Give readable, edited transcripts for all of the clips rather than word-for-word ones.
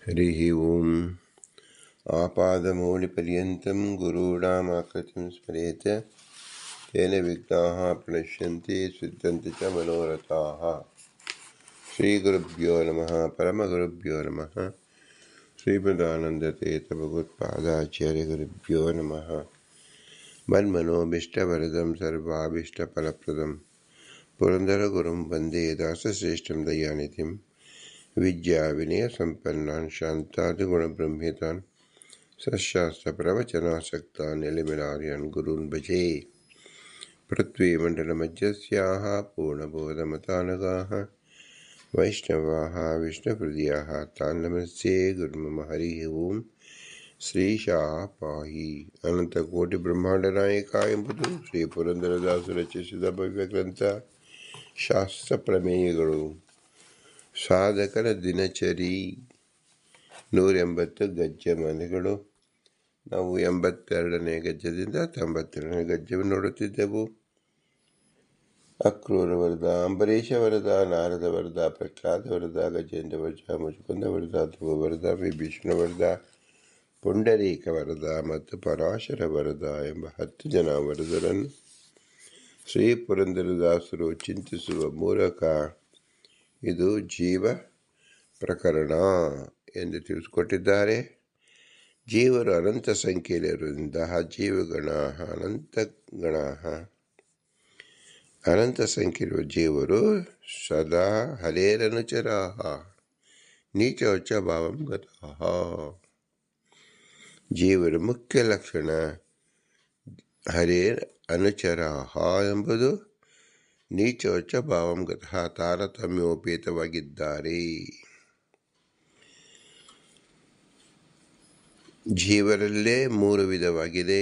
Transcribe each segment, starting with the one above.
हरिः ओम् आपादमौलिपर्यन्तं गुरूणामाकृतिं स्मरेत् तेन विघ्नाः प्रणश्यन्ति सिद्ध्यन्ति च मनोरथाः। श्रीगुरुभ्यो नमः। परमगुरुभ्यो नमः। श्रीमदानन्दतीर्थभगवत्पादाचार्यगुरुभ्यो नमः। मन्मनोभीष्टवरदं सर्वाभीष्टफलप्रदं पुरन्दरगुरुं वन्दे दासश्रेष्ठं दयानिधिं विद्याविनयसम्पन्नान् शान्तादिगुणब्रह्मितान् सशास्त्रप्रवचनासक्तान् निलिमिलार्यान् गुरून् भजे। पृथ्वीमण्डलमध्यस्याः पूर्णबोधमतानगाः वैष्णवाः विष्णुहृदयाः तान् नमस्ये गुरुमम। हरिः ओम्। ಶ್ರೀಶಾಹ ಪಾಹಿ. ಅನಂತಕೋಟಿ ಬ್ರಹ್ಮಾಂಡ ನಾಯಕ ಎಂಬುದು ಶ್ರೀ ಪುರಂದರದಾಸರು ರಚಿಸಿದ ಭವ್ಯ ಗ್ರಂಥ. ಶಾಸ್ತ್ರ ಪ್ರಮೇಯಗಳು. ಸಾಧಕರ ದಿನಚರಿ 180 ಗಜ್ಜೆ ಮನೆಗಳು. ನಾವು 82ನೇ ಗಜ್ಜದಿಂದ 92ನೇ ಗಜ್ಜೆಯನ್ನು ನೋಡುತ್ತಿದ್ದೆವು. ಅಕ್ರೂರ ವರದ, ಅಂಬರೀಷ ವರದ, ನಾರದ ವರದ, ಪ್ರಹ್ಲಾದ ವರದ, ಗಜೇಂದ್ರ ವರದ, ಮುಚುಕುಂದ ವರದ, ಧ್ರುವ ವರದ, ವಿಭೀಷಣ ವರದ, ಪುಂಡರೀಕ ವರದ ಮತ್ತು ಪರಾಶರ ವರದ ಎಂಬ 10 ಜನ ವರದರನ್ನು ಶ್ರೀ ಪುರಂದರದಾಸರು ಚಿಂತಿಸುವ ಮೂಲಕ ಇದು ಜೀವ ಪ್ರಕರಣ ಎಂದು ತಿಳಿಸಿಕೊಟ್ಟಿದ್ದಾರೆ. ಜೀವರು ಅನಂತ ಸಂಖ್ಯೆಯಲ್ಲಿರುವುದರಿಂದ ಜೀವಗಣ ಅನಂತಗಣ. ಅನಂತ ಸಂಖ್ಯೆಯಿರುವ ಜೀವರು ಸದಾ ಹರೇರನುಚರಾಹ ನೀಚೋಚ್ಚ ಭಾವಂ ಗತಃ. ಜೀವರ ಮುಖ್ಯ ಲಕ್ಷಣ ಹರೇರ್ ಅನುಚರಾಹ ಎಂಬುದು ನೀಚೋಚ್ಚ ಭಾವಂ ಗತಃ, ತಾರತಮ್ಯೋಪೇತವಾಗಿದ್ದಾರೆ. ಜೀವರಲ್ಲೇ 3 ವಿಧವಾಗಿದೆ,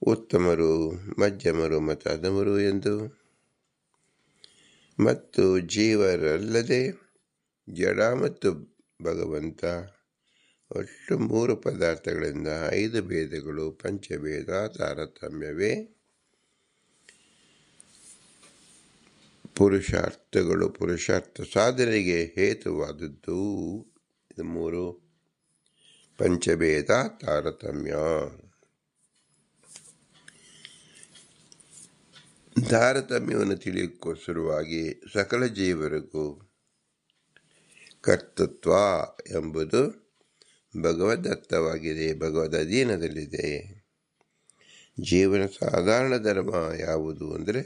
ಉತ್ತಮರು, ಮಧ್ಯಮರು ಮತ್ತು ಅಧಮರು ಎಂದು. ಮತ್ತು ಜೀವರಲ್ಲದೆ ಜಡ ಮತ್ತು ಭಗವಂತ ಒಟ್ಟು 3 ಪದಾರ್ಥಗಳಿಂದ 5 ಭೇದಗಳು, ಪಂಚಭೇದ ತಾರತಮ್ಯವೇ ಪುರುಷಾರ್ಥಗಳು, ಪುರುಷಾರ್ಥ ಸಾಧನೆಗೆ ಹೇತುವಾದದ್ದು. ಇದು 3 ಪಂಚಭೇದ ತಾರತಮ್ಯ. ತಾರತಮ್ಯವನ್ನು ತಿಳಿಯೋಕ್ಕೋಸ್ಕರವಾಗಿ ಸಕಲ ಜೀವರಿಗೂ ಕರ್ತೃತ್ವ ಎಂಬುದು ಭಗವದ್ದತ್ತವಾಗಿದೆ, ಭಗವದ್ ಅಧೀನದಲ್ಲಿದೆ. ಜೀವನ ಸಾಧಾರಣ ಧರ್ಮ ಯಾವುದು ಅಂದರೆ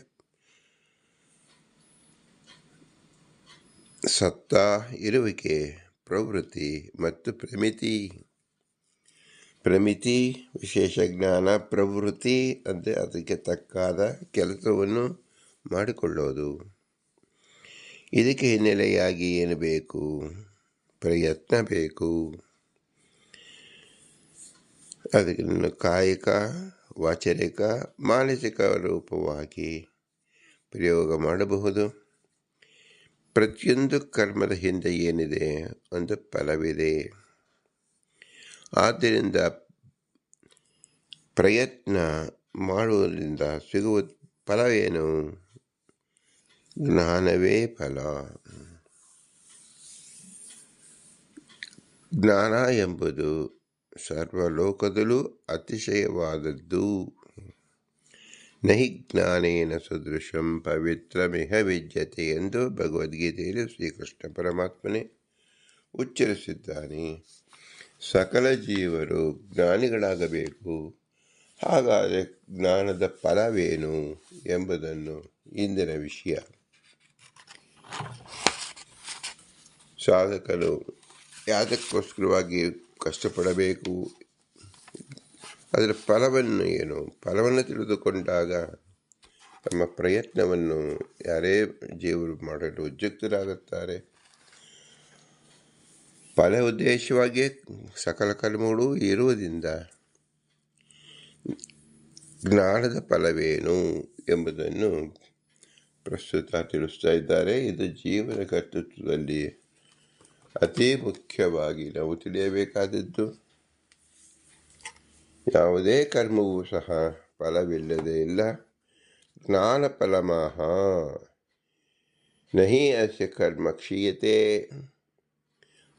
ಸತ್ತ, ಇರುವಿಕೆ, ಪ್ರವೃತ್ತಿ ಮತ್ತು ಪ್ರಮಿತಿ. ಪ್ರಮಿತಿ ವಿಶೇಷ ಜ್ಞಾನ, ಪ್ರವೃತ್ತಿ ಅಂದರೆ ಅದಕ್ಕೆ ತಕ್ಕಾದ ಕೆಲಸವನ್ನು ಮಾಡಿಕೊಳ್ಳೋದು. ಇದಕ್ಕೆ ಹಿನ್ನೆಲೆಯಾಗಿ ಏನು ಬೇಕು? ಪ್ರಯತ್ನ ಬೇಕು. ಅದನ್ನು ಕಾಯಿಕ, ವಾಚರಿಕ, ಮಾನಸಿಕ ರೂಪವಾಗಿ ಪ್ರಯೋಗ ಮಾಡಬಹುದು. ಪ್ರತಿಯೊಂದು ಕರ್ಮದ ಹಿಂದೆ ಏನಿದೆ? ಒಂದು ಫಲವಿದೆ. ಆದ್ದರಿಂದ ಪ್ರಯತ್ನ ಮಾಡುವುದರಿಂದ ಸಿಗುವ ಫಲವೇನು? ಜ್ಞಾನವೇ ಫಲ. ಜ್ಞಾನ ಎಂಬುದು ಸರ್ವಲೋಕದಲ್ಲೂ ಅತಿಶಯವಾದದ್ದು. ನಹಿ ಜ್ಞಾನೇನ ಸದೃಶಂ ಪವಿತ್ರಮಿಹ ವಿದ್ಯತೆ ಎಂದು ಭಗವದ್ಗೀತೆಯಲ್ಲಿ ಶ್ರೀಕೃಷ್ಣ ಪರಮಾತ್ಮನೇ ಉಚ್ಚರಿಸಿದ್ದಾನೆ. ಸಕಲ ಜೀವರು ಜ್ಞಾನಿಗಳಾಗಬೇಕು. ಹಾಗಾದರೆ ಜ್ಞಾನದ ಫಲವೇನು ಎಂಬುದನ್ನು ಇಂದಿನ ವಿಷಯ. ಸಾಧಕರು ಯಾವುದಕ್ಕೋಸ್ಕರವಾಗಿ ಕಷ್ಟಪಡಬೇಕು? ಅದರ ಫಲವನ್ನು ಏನು? ಫಲವನ್ನು ತಿಳಿದುಕೊಂಡಾಗ ತಮ್ಮ ಪ್ರಯತ್ನವನ್ನು ಯಾರೇ ಜೀವರು ಮಾಡಲು ಉದ್ಯುಕ್ತರಾಗುತ್ತಾರೆ. ಫಲ ಉದ್ದೇಶವಾಗಿ ಸಕಲ ಕರ್ಮಗಳು ಇರುವುದರಿಂದ ಜ್ಞಾನದ ಫಲವೇನು ಎಂಬುದನ್ನು ಪ್ರಸ್ತುತ ತಿಳಿಸ್ತಾ ಇದ್ದಾರೆ. ಇದು ಜೀವನ ಕರ್ತೃತ್ವದಲ್ಲಿ ಅತಿ ಮುಖ್ಯವಾಗಿ ನಾವು ತಿಳಿಯಬೇಕಾದದ್ದು. ಯಾವುದೇ ಕರ್ಮವೂ ಸಹ ಫಲವಿಲ್ಲದೆ ಇಲ್ಲ. ಜ್ಞಾನ ಫಲಮಾಹ ನಹಿ ಅಸ್ಯ ಕರ್ಮ ಕ್ಷೀಯತೆ.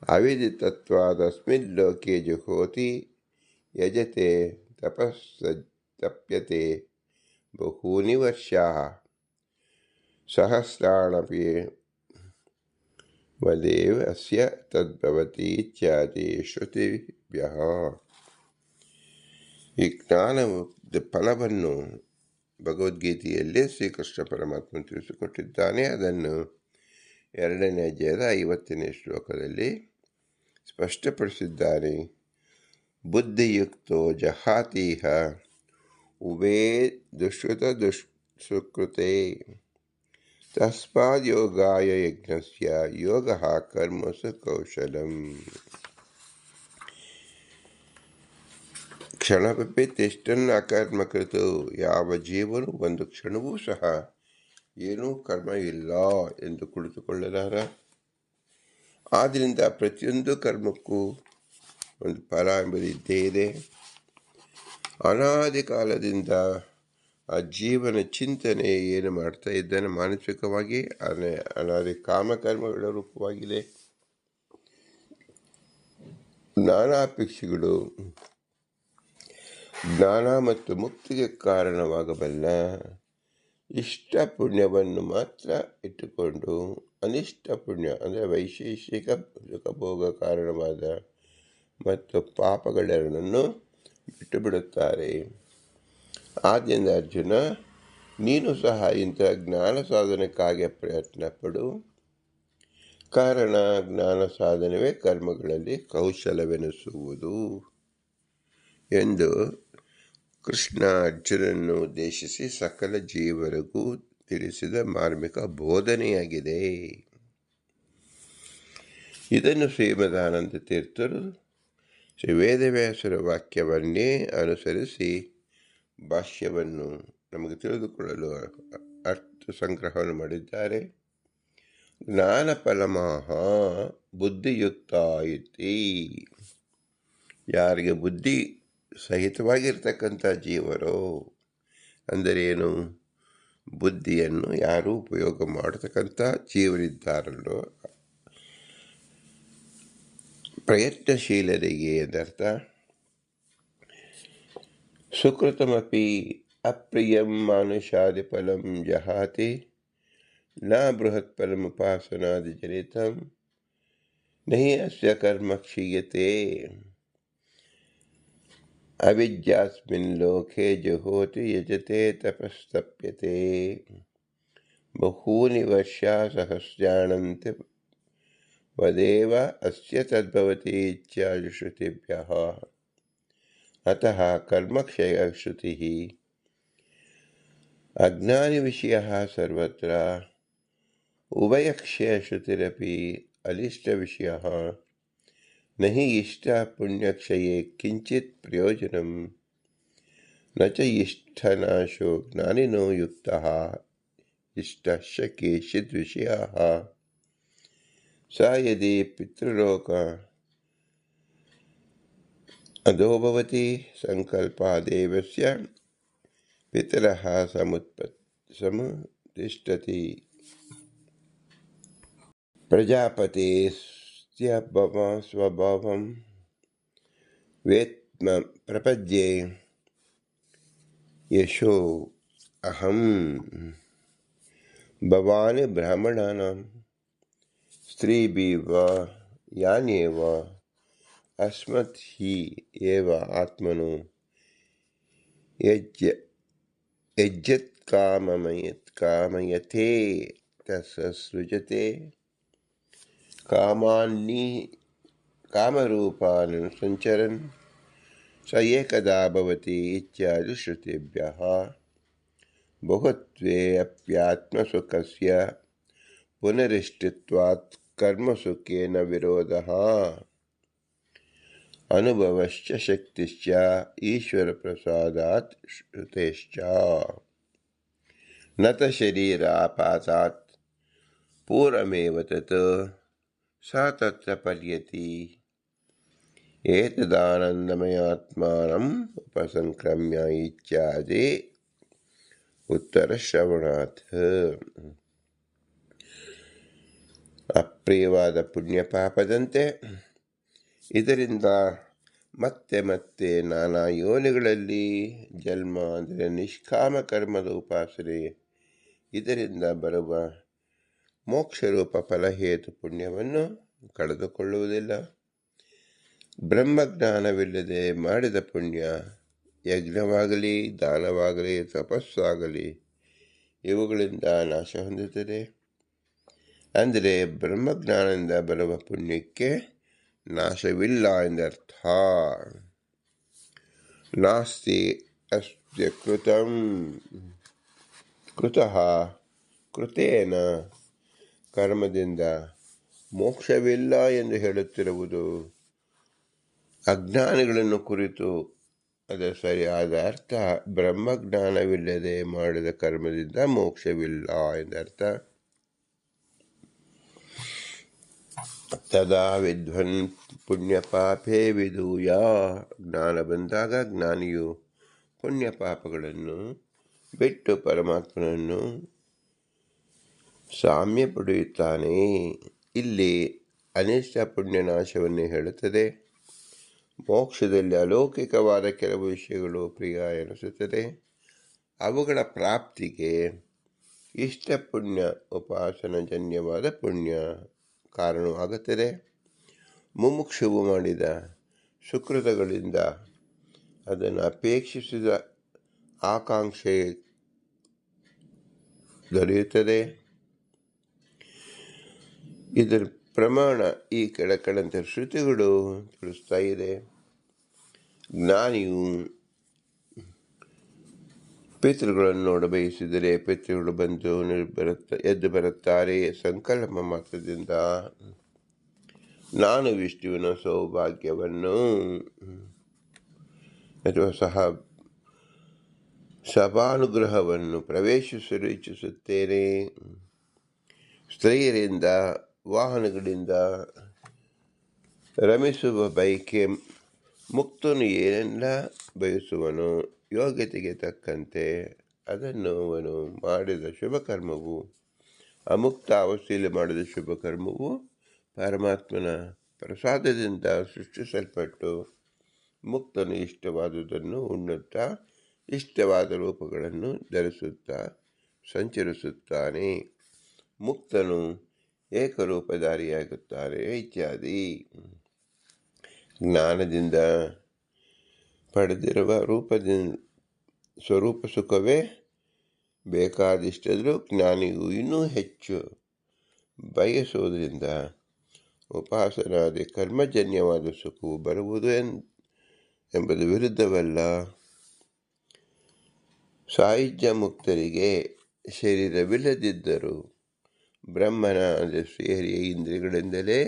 अविदितत्वादस्मिन् लोके जुहोति यजते तपस्तप्यते बहूनि वर्षाः सहस्राणपि वदेव अस्य तद्भवति इत्यादि ಶ್ರುತಿಭ್ಯಃ. ಈ ಜ್ಞಾನದ ಫಲವನ್ನು ಭಗವದ್ಗೀತೆಯಲ್ಲೇ ಶ್ರೀಕೃಷ್ಣ ಪರಮಾತ್ಮ ತಿಳಿಸಿಕೊಟ್ಟಿದ್ದಾನೆ. ಅದನ್ನು 2ನೇ ಅಧ್ಯಾಯದ 50ನೇ ಶ್ಲೋಕದಲ್ಲಿ ಸ್ಪಷ್ಟಪಡಿಸಿದ್ದಾನೆ. ಬುದ್ಧಿಯುಕ್ತೋ ಜಹಾತೀಹ ಉಭೇ ದುಷ್ಕೃತ ಸುಕೃತೆ ತಸ್ಮಾದ್ ಯೋಗಾಯ ಯಜ್ಞಸ್ಯ ಯೋಗಃ ಕರ್ಮಸು ಕೌಶಲಂ. ಕ್ಷಣವೇ ತಿಷ್ಟನ್ನ ಅಕರ್ಮಕೃತು. ಯಾವ ಜೀವನು ಒಂದು ಕ್ಷಣವೂ ಸಹ ಏನೂ ಕರ್ಮ ಇಲ್ಲ ಎಂದು ಕುಳಿತುಕೊಳ್ಳಲಾರ. ಆದ್ದರಿಂದ ಪ್ರತಿಯೊಂದು ಕರ್ಮಕ್ಕೂ ಒಂದು ಫಲ ಎಂಬುದು ಇದ್ದೇ ಇದೆ. ಅನಾದಿ ಕಾಲದಿಂದ ಆ ಜೀವನ ಚಿಂತನೆ ಏನು ಮಾಡ್ತಾ ಇದ್ದಾನೆ ಮಾನಸಿಕವಾಗಿ ಅನಾದಿ ಕಾಮಕರ್ಮಗಳ ರೂಪವಾಗಿದೆ. ಜ್ಞಾನಾಪೇಕ್ಷೆಗಳು ಜ್ಞಾನ ಮತ್ತು ಮುಕ್ತಿಗೆ ಕಾರಣವಾಗಬಲ್ಲ ಇಷ್ಟ ಪುಣ್ಯವನ್ನು ಮಾತ್ರ ಇಟ್ಟುಕೊಂಡು ಅನಿಷ್ಟ ಪುಣ್ಯ ಅಂದರೆ ವೈಶೇಷಿಕ ಸುಖಭೋಗ ಕಾರಣವಾದ ಮತ್ತು ಪಾಪಗಳೆರಡನ್ನು ಬಿಟ್ಟು ಬಿಡುತ್ತಾರೆ. ಆದ್ದರಿಂದ ಅರ್ಜುನ, ನೀನು ಸಹ ಇಂತಹ ಜ್ಞಾನ ಸಾಧನಕ್ಕಾಗಿ ಪ್ರಯತ್ನ ಪಡು. ಕಾರಣ ಜ್ಞಾನ ಸಾಧನವೇ ಕರ್ಮಗಳಲ್ಲಿ ಕೌಶಲವೆನಿಸುವುದು ಎಂದು ಕೃಷ್ಣ ಅರ್ಜುನನ್ನು ಉದ್ದೇಶಿಸಿ ಸಕಲ ಜೀವರಿಗೂ ತಿಳಿಸಿದ ಮಾರ್ಮಿಕ ಬೋಧನೆಯಾಗಿದೆ. ಇದನ್ನು ಶ್ರೀಮದಾನಂದ ತೀರ್ಥರು ಶ್ರೀ ವೇದವ್ಯಾಸರ ವಾಕ್ಯವನ್ನೇ ಅನುಸರಿಸಿ ಭಾಷ್ಯವನ್ನು ನಮಗೆ ತಿಳಿದುಕೊಳ್ಳಲು ಅರ್ಥ ಸಂಗ್ರಹವನ್ನು ಮಾಡಿದ್ದಾರೆ. ಜ್ಞಾನ ಫಲಮಃ ಬುದ್ಧಿಯುಕ್ತ ಇತಿ. ಯಾರಿಗೆ ಬುದ್ಧಿ ಸಹಿತವಾಗಿರ್ತಕ್ಕಂಥ ಜೀವರೋ ಅಂದರೇನು? ಬುದ್ಧಿಯನ್ನು ಯಾರು ಉಪಯೋಗ ಮಾಡತಕ್ಕಂಥ ಜೀವರಿದ್ದಾರಲ್ಲೋ ಪ್ರಯತ್ನಶೀಲರಿಗೆ ಎಂದರ್ಥ. ಸುಕೃತಮಪಿ ಅಪ್ರಿಯಂ ಮಾನುಷಾದಿ ಫಲಂ ಜಹಾತಿ ನ ಬೃಹತ್ ಫಲಮುಪಾಸನಾದಿ ಜನಿತಂ ನಹಿ ಅಸ್ಯ ಕರ್ಮ ಕ್ಷೀಯತೆ ಅವಿದ್ಯಾಸ್ಮಿನ್ ಲೋಕೆ ಜುಹೋತಿ ಯಜತೆ ತಪಸ್ತಪ್ಯತೆ ಬಹೂನಿ ವರ್ಷಾ ಸಹಸ್ರಾಣಂತೆ ವದೇವ ಅಸ್ಯ ತದ್ಭವತಿ ಇತ್ಯಾದಿ ಶ್ರುತಿಭ್ಯಃ. ಅತಃ ಕರ್ಮಕ್ಷಯ ಶ್ರುತಿಃ ಅಜ್ಞಾನಿ ವಿಷಯಃ ಸರ್ವತ್ರ ಉಭಯಕ್ಷಯ ಶ್ರುತಿರಪಿ ಅಲಿಷ್ಟ ವಿಷಯಃ ನ ಹಿ ಇಷ್ಟ ಪುಣ್ಯಕ್ಷಯೇ ಕಿಂಚಿತ್ ಪ್ರಯೋಜನಂ ನ ಚ ಇಷ್ಟನಾಶೋ ಜ್ಞಾನಿನೋ ಯುಕ್ತಃ ಇಷ್ಟಶ್ಚ ಕೇಚಿದ್ ವಿಷಯಃ ಸ ಯದಿ ಪಿತೃಲೋಕ ಅಧೋಭವತಿ ಸಂಕಲ್ಪಾದೇವಸ್ಯ ಪಿತರಃ ಸಮುತ್ತಿಷ್ಠತಿ ಪ್ರಜಾಪತಿಸ್ಯ ಸ್ವಭಾವಂ ವೇತ್ಮ ಪ್ರಪದ್ಯೆ ಯಶೋ ಅಹಂ ಭವಾನಿ ಬ್ರಾಹ್ಮಣಾನಾಂ ಸ್ತ್ರೀಭಿಃ ಯಾನ್ಯೇವ ಅಸ್ಮತ್ ಹಿ ಏವ ಆತ್ಮನೋ ಯಜ್ಜತ್ ಕಾಮಯತೆ ತಸ್ಯ ಸೃಜತೆ ಕಾಮಾನ್ನಿ ಕಾಮರೂಪಾನ್ ಸಂಚರನ್ ಸ ಏಕದಾ ಭವತಿ ಇತ್ಯಾದಿ ಶ್ರುತಿಭ್ಯಃ. ಬಹುತ್ವೇ ಅಪ್ಯಾತ್ಮಸುಖಸ್ಯ ಪುನರಿಷ್ಟಿತ್ವಾತ್ ಕರ್ಮಸುಖೇನ ವಿರೋಧಃ ಅನುಭವಶ್ಚ ಶಕ್ತಿಶ್ಚ ಈಶ್ವರಪ್ರಸಾದಾತ್ ಶ್ರುತೇಶ್ಚ ನ ತ ಶರೀರಾಪಾತಾತ್ ಪೂರ್ವಮೇವ ತತ್ ಸ ತತ್ರ ಪರ್ಯತಿ ಏತದಾನಂದಮಯಾತ್ಮಾನಂ ಉಪಸಂಕ್ರಮ್ಯ ಇತ್ಯಾದಿ ಉತ್ತರಶ್ರವಣಾತ್. ಅಪ್ರಿಯವಾದ ಪುಣ್ಯ ಪಾಪದಂತೆ ಇದರಿಂದ ಮತ್ತೆ ಮತ್ತೆ ನಾನಾ ಯೋನಿಗಳಲ್ಲಿ ಜನ್ಮ ಅಂದರೆ ನಿಷ್ಕಾಮ ಕರ್ಮದ ಉಪಾಸನೆ, ಇದರಿಂದ ಬರುವ ಮೋಕ್ಷರೂಪ ಫಲಹೇತು ಪುಣ್ಯವನ್ನು ಕಳೆದುಕೊಳ್ಳುವುದಿಲ್ಲ. ಬ್ರಹ್ಮಜ್ಞಾನವಿಲ್ಲದೆ ಮಾಡಿದ ಪುಣ್ಯ ಯಜ್ಞವಾಗಲಿ, ದಾನವಾಗಲಿ, ತಪಸ್ಸಾಗಲಿ ಇವುಗಳಿಂದ ನಾಶ ಹೊಂದುತ್ತದೆ. ಅಂದರೆ ಬ್ರಹ್ಮಜ್ಞಾನದಿಂದ ಬರುವ ಪುಣ್ಯಕ್ಕೆ ನಾಶವಿಲ್ಲ ಎಂದರ್ಥ. ನಾಸ್ತಿ ಅಸ್ಯ ಕೃತಃ ಕೃತೇನ ಕರ್ಮದಿಂದ ಮೋಕ್ಷವಿಲ್ಲ ಎಂದು ಹೇಳುತ್ತಿರುವುದು ಅಜ್ಞಾನಿಗಳನ್ನು ಕುರಿತು. ಅದರ ಸರಿಯಾದ ಅರ್ಥ ಬ್ರಹ್ಮಜ್ಞಾನವಿಲ್ಲದೆ ಮಾಡಿದ ಕರ್ಮದಿಂದ ಮೋಕ್ಷವಿಲ್ಲ ಎಂದರ್ಥ. ತದಾ ವಿದ್ವನ್ ಪುಣ್ಯ ಪಾಪೇ ವಿಧೂಯ. ಜ್ಞಾನ ಬಂದಾಗ ಜ್ಞಾನಿಯು ಪುಣ್ಯ ಪಾಪಗಳನ್ನು ಬಿಟ್ಟು ಪರಮಾತ್ಮನನ್ನು ಸಾಮ್ಯ ಪಡೆಯುತ್ತಾನೆ. ಇಲ್ಲಿ ಅನಿಷ್ಟ ಪುಣ್ಯನಾಶವನ್ನೇ ಹೇಳುತ್ತದೆ. ಮೋಕ್ಷದಲ್ಲಿ ಅಲೌಕಿಕವಾದ ಕೆಲವು ವಿಷಯಗಳು ಪ್ರಿಯ ಎನಿಸುತ್ತದೆ. ಅವುಗಳ ಪ್ರಾಪ್ತಿಗೆ ಇಷ್ಟ ಪುಣ್ಯ ಉಪಾಸನಜನ್ಯವಾದ ಪುಣ್ಯ ಕಾರಣವಾಗುತ್ತದೆ. ಮುಮುಕ್ಷುವು ಮಾಡಿದ ಸುಕೃತಗಳಿಂದ ಅದನ್ನು ಅಪೇಕ್ಷಿಸಿದ ಆಕಾಂಕ್ಷೆ ದೊರೆಯುತ್ತದೆ. ಇದರ ಪ್ರಮಾಣ ಈ ಕೆಳಕಂಡಂತೆ ಶ್ರುತಿಗಳು ತಿಳಿಸ್ತಾ ಇದೆ. ಜ್ಞಾನಿಯು ಪಿತೃಗಳನ್ನು ನೋಡಬಯಸಿದರೆ ಪಿತೃಗಳು ಬಂದು ಎದ್ದು ಬರುತ್ತಾರೆ. ಸಂಕಲ್ಪ ಮಾತ್ರದಿಂದ ನಾನು ವಿಷ್ಣುವಿನ ಸೌಭಾಗ್ಯವನ್ನು ಅಥವಾ ಸಭಾನುಗ್ರಹವನ್ನು ಪ್ರವೇಶಿಸಲು ಇಚ್ಛಿಸುತ್ತೇನೆ. ಸ್ತ್ರೀಯರಿಂದ, ವಾಹನಗಳಿಂದ ರಮಿಸುವ ಬಯಕೆ ಮುಕ್ತನು ಏನೆಲ್ಲ ಬಯಸುವನು, ಯೋಗ್ಯತೆಗೆ ತಕ್ಕಂತೆ ಅದನ್ನು ಅವನು ಮಾಡಿದ ಶುಭಕರ್ಮವು, ಅಮುಕ್ತ ಅವಸ್ಥೆಯಲ್ಲಿ ಮಾಡಿದ ಶುಭಕರ್ಮವು ಪರಮಾತ್ಮನ ಪ್ರಸಾದದಿಂದ ಸೃಷ್ಟಿಸಲ್ಪಟ್ಟು ಮುಕ್ತನು ಇಷ್ಟವಾದುದನ್ನು ಉಣ್ಣುತ್ತಾ ಇಷ್ಟವಾದ ರೂಪಗಳನ್ನು ಧರಿಸುತ್ತಾ ಸಂಚರಿಸುತ್ತಾನೆ. ಮುಕ್ತನು ಏಕರೂಪಧಾರಿಯಾಗುತ್ತಾನೆ ಇತ್ಯಾದಿ. ಜ್ಞಾನದಿಂದ ಪಡೆದಿರುವ ಸ್ವರೂಪ ಸುಖವೇ ಬೇಕಾದಿಷ್ಟಾದರೂ ಜ್ಞಾನಿಯು ಇನ್ನೂ ಹೆಚ್ಚು ಬಯಸುವುದರಿಂದ ಉಪಾಸನಾದಿ ಕರ್ಮಜನ್ಯವಾದ ಸುಖವು ಬರುವುದು ಎಂಬುದು ವಿರುದ್ಧವಲ್ಲ. ಸಾಯುಜ್ಯ ಮುಕ್ತರಿಗೆ ಶರೀರವಿಲ್ಲದಿದ್ದರೂ ಬ್ರಹ್ಮನ ಅಂದರೆ ಶ್ರೀಹರಿಯ ಇಂದ್ರಿಯಗಳಿಂದಲೇ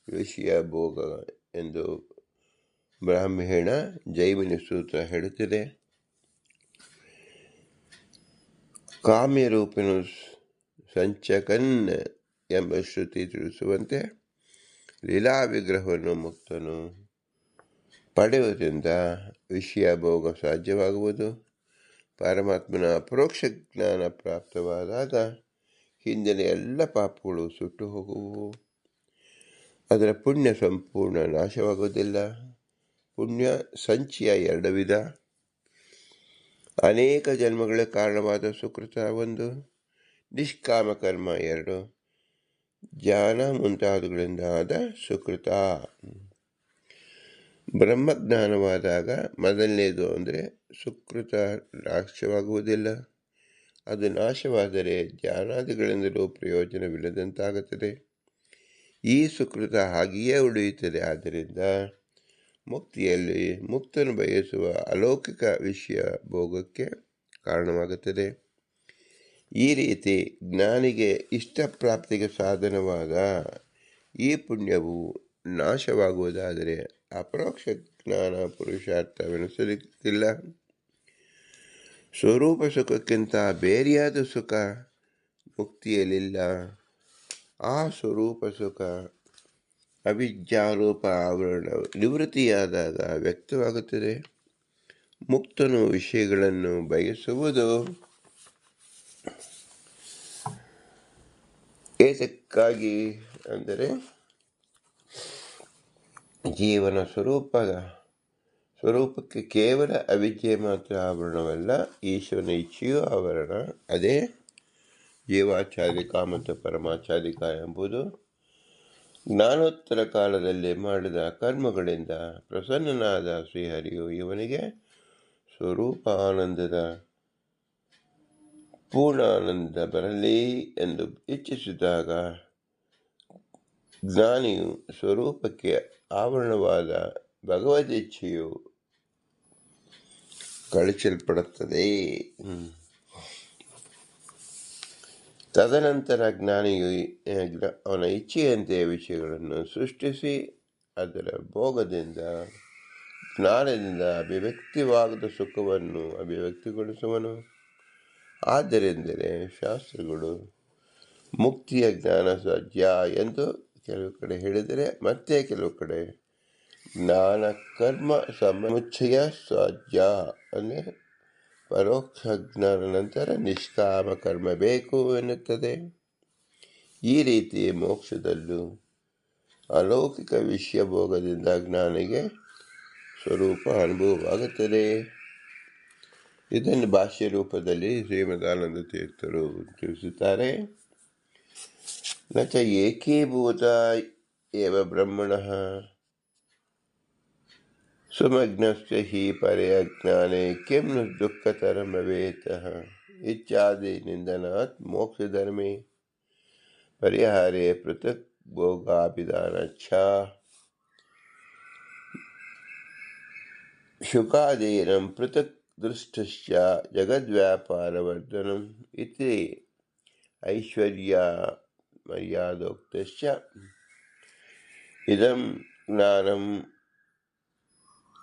ವಿಷಯ ಭೋಗ ಎಂದು ಬ್ರಾಹ್ಮಣ ಜೈಮಿನಿ ಸೂತ್ರ ಹೇಳುತ್ತದೆ. ಕಾಮ್ಯರೂಪನು ಸಂಚಕನ್ ಎಂಬ ಶ್ರುತಿ ತಿಳಿಸುವಂತೆ ಲೀಲಾ ವಿಗ್ರಹವನ್ನು ಮುಕ್ತನು ಪಡೆಯುವುದರಿಂದ ವಿಷಯ ಭೋಗ ಸಾಧ್ಯವಾಗುವುದು. ಪರಮಾತ್ಮನ ಅಪರೋಕ್ಷ ಜ್ಞಾನ ಪ್ರಾಪ್ತವಾದಾಗ ಹಿಂದಿನ ಎಲ್ಲ ಪಾಪಗಳು ಸುಟ್ಟು ಹೋಗುವು. ಅದರ ಪುಣ್ಯ ಸಂಪೂರ್ಣ ನಾಶವಾಗುವುದಿಲ್ಲ. ಪುಣ್ಯ ಸಂಚಯ ಎರಡು ವಿಧ. ಅನೇಕ ಜನ್ಮಗಳ ಕಾರಣವಾದ ಸುಕೃತ ಒಂದು, ನಿಷ್ಕಾಮ ಕರ್ಮ ಎರಡು, ಜ್ಞಾನ ಮುಂತಾದವುಗಳಿಂದ ಆದ ಸುಕೃತ. ಬ್ರಹ್ಮಜ್ಞಾನವಾದಾಗ ಮೊದಲನೇದು ಅಂದರೆ ಸುಕೃತ ನಾಶವಾಗುವುದಿಲ್ಲ. ಅದು ನಾಶವಾದರೆ ಜ್ಞಾನಾದಿಗಳಿಂದಲೂ ಪ್ರಯೋಜನವಿಲ್ಲದಂತಾಗುತ್ತದೆ. ಈ ಸುಕೃತ ಹಾಗೆಯೇ ಉಳಿಯುತ್ತದೆ. ಆದ್ದರಿಂದ ಮುಕ್ತಿಯಲ್ಲಿ ಮುಕ್ತನು ಬಯಸುವ ಅಲೌಕಿಕ ವಿಷಯ ಭೋಗಕ್ಕೆ ಕಾರಣವಾಗುತ್ತದೆ. ಈ ರೀತಿ ಜ್ಞಾನಿಗೆ ಇಷ್ಟಪ್ರಾಪ್ತಿಗೆ ಸಾಧನವಾದ ಈ ಪುಣ್ಯವು ನಾಶವಾಗುವುದಾದರೆ ಅಪರೋಕ್ಷ ಜ್ಞಾನ ಪುರುಷಾರ್ಥವೆನಿಸಲಿಕ್ಕಿಲ್ಲ. ಸ್ವರೂಪ ಸುಖಕ್ಕಿಂತ ಬೇರೆಯಾದ ಸುಖ ಮುಕ್ತಿಯಲ್ಲಿಲ್ಲ. ಆ ಸ್ವರೂಪ ಸುಖ ಅವಿದ್ಯಾರೂಪ ಆವರಣ ನಿವೃತ್ತಿಯಾದಾಗ ವ್ಯಕ್ತವಾಗುತ್ತದೆ. ಮುಕ್ತನು ವಿಷಯಗಳನ್ನು ಬಯಸುವುದು ಏತಕ್ಕಾಗಿ ಅಂದರೆ ಜೀವನ ಸ್ವರೂಪಕ್ಕೆ ಕೇವಲ ಅವಿದ್ಯೆ ಮಾತ್ರ ಆವರಣವಲ್ಲ, ಈಶ್ವರನ ಇಚ್ಛೆಯೂ ಆವರಣ. ಅದೇ ಜೀವಾಚಾರಿಕ ಮತ್ತು ಪರಮಾಚಾರಿಕ ಎಂಬುದು ಜ್ಞಾನೋತ್ತರ ಕಾಲದಲ್ಲಿ ಮಾಡಿದ ಕರ್ಮಗಳಿಂದ ಪ್ರಸನ್ನನಾದ ಶ್ರೀಹರಿಯು ಇವನಿಗೆ ಸ್ವರೂಪ ಆನಂದದ ಪೂರ್ಣ ಆನಂದ ಬರಲಿ ಎಂದು ಇಚ್ಛಿಸಿದಾಗ ಜ್ಞಾನಿಯು ಸ್ವರೂಪಕ್ಕೆ ಆವರಣವಾದ ಭಗವದಿಚ್ಛೆಯು ಕಳಿಸಲ್ಪಡುತ್ತದೆ. ತದನಂತರ ಜ್ಞಾನಿಯು ಅವನ ಇಚ್ಛೆಯಂತೆ ವಿಷಯಗಳನ್ನು ಸೃಷ್ಟಿಸಿ ಅದರ ಭೋಗದಿಂದ ಜ್ಞಾನದಿಂದ ಅಭಿವ್ಯಕ್ತಿವಾಗದ ಸುಖವನ್ನು ಅಭಿವ್ಯಕ್ತಿಗೊಳಿಸುವನು. ಆದ್ದರಿಂದಲೇ ಶಾಸ್ತ್ರಗಳು ಮುಕ್ತಿಯ ಜ್ಞಾನ ಸಾಧ್ಯ ಎಂದು ಕೆಲವು ಕಡೆ ಹೇಳಿದರೆ, ಮತ್ತೆ ಕೆಲವು ಕಡೆ ಜ್ಞಾನ ಕರ್ಮ ಸಮುಚ್ಚಯ ಸಾಧ್ಯ ಅಂದರೆ ಪರೋಕ್ಷ ಜ್ಞಾನ ನಂತರ ನಿಷ್ಕಾಮ ಕರ್ಮ ಬೇಕು ಎನ್ನುತ್ತದೆ. ಈ ರೀತಿ ಮೋಕ್ಷದಲ್ಲೂ ಅಲೌಕಿಕ ವಿಷಯ ಭೋಗದಿಂದ ಜ್ಞಾನಿಗೆ ಸ್ವರೂಪ ಅನುಭವವಾಗುತ್ತದೆ. ಇದನ್ನು ಭಾಷ್ಯ ರೂಪದಲ್ಲಿ ಶ್ರೀಮದಾನಂದ ತೀರ್ಥರು ತಿಳಿಸುತ್ತಾರೆ. ನ ಚ ಏಕೀಭೂತ ಏವ ಬ್ರಹ್ಮಣಃ ಸುಮಗ್ನಸ್ಯ ಹಿ ಪರ್ಯ ಜ್ಞಾನೇ ಕಿಂ ನು ದುಃಖತರಂ ಭವೇತಃ ಇತ್ಯಾದಿ ನಿಂದನಾತ್ ಮೋಕ್ಷಧರ್ಮೇ ಪರಿಹಾರೇ ಪೃಥಕ್ ಭೋಗಾಭಿಧಾನಚ್ಚ ಶುಕಾದೀನಂ ಪೃಥಕ್ ದೃಷ್ಟಶ್ಚ ಜಗದ್ವ್ಯಾಪಾರವರ್ಧನಂ ಇತಿ ಐಶ್ವರ್ಯ ಮರ್ಯಾದೋಕ್ತಶ್ಚ ಇದಂ ಜ್ಞಾನಂ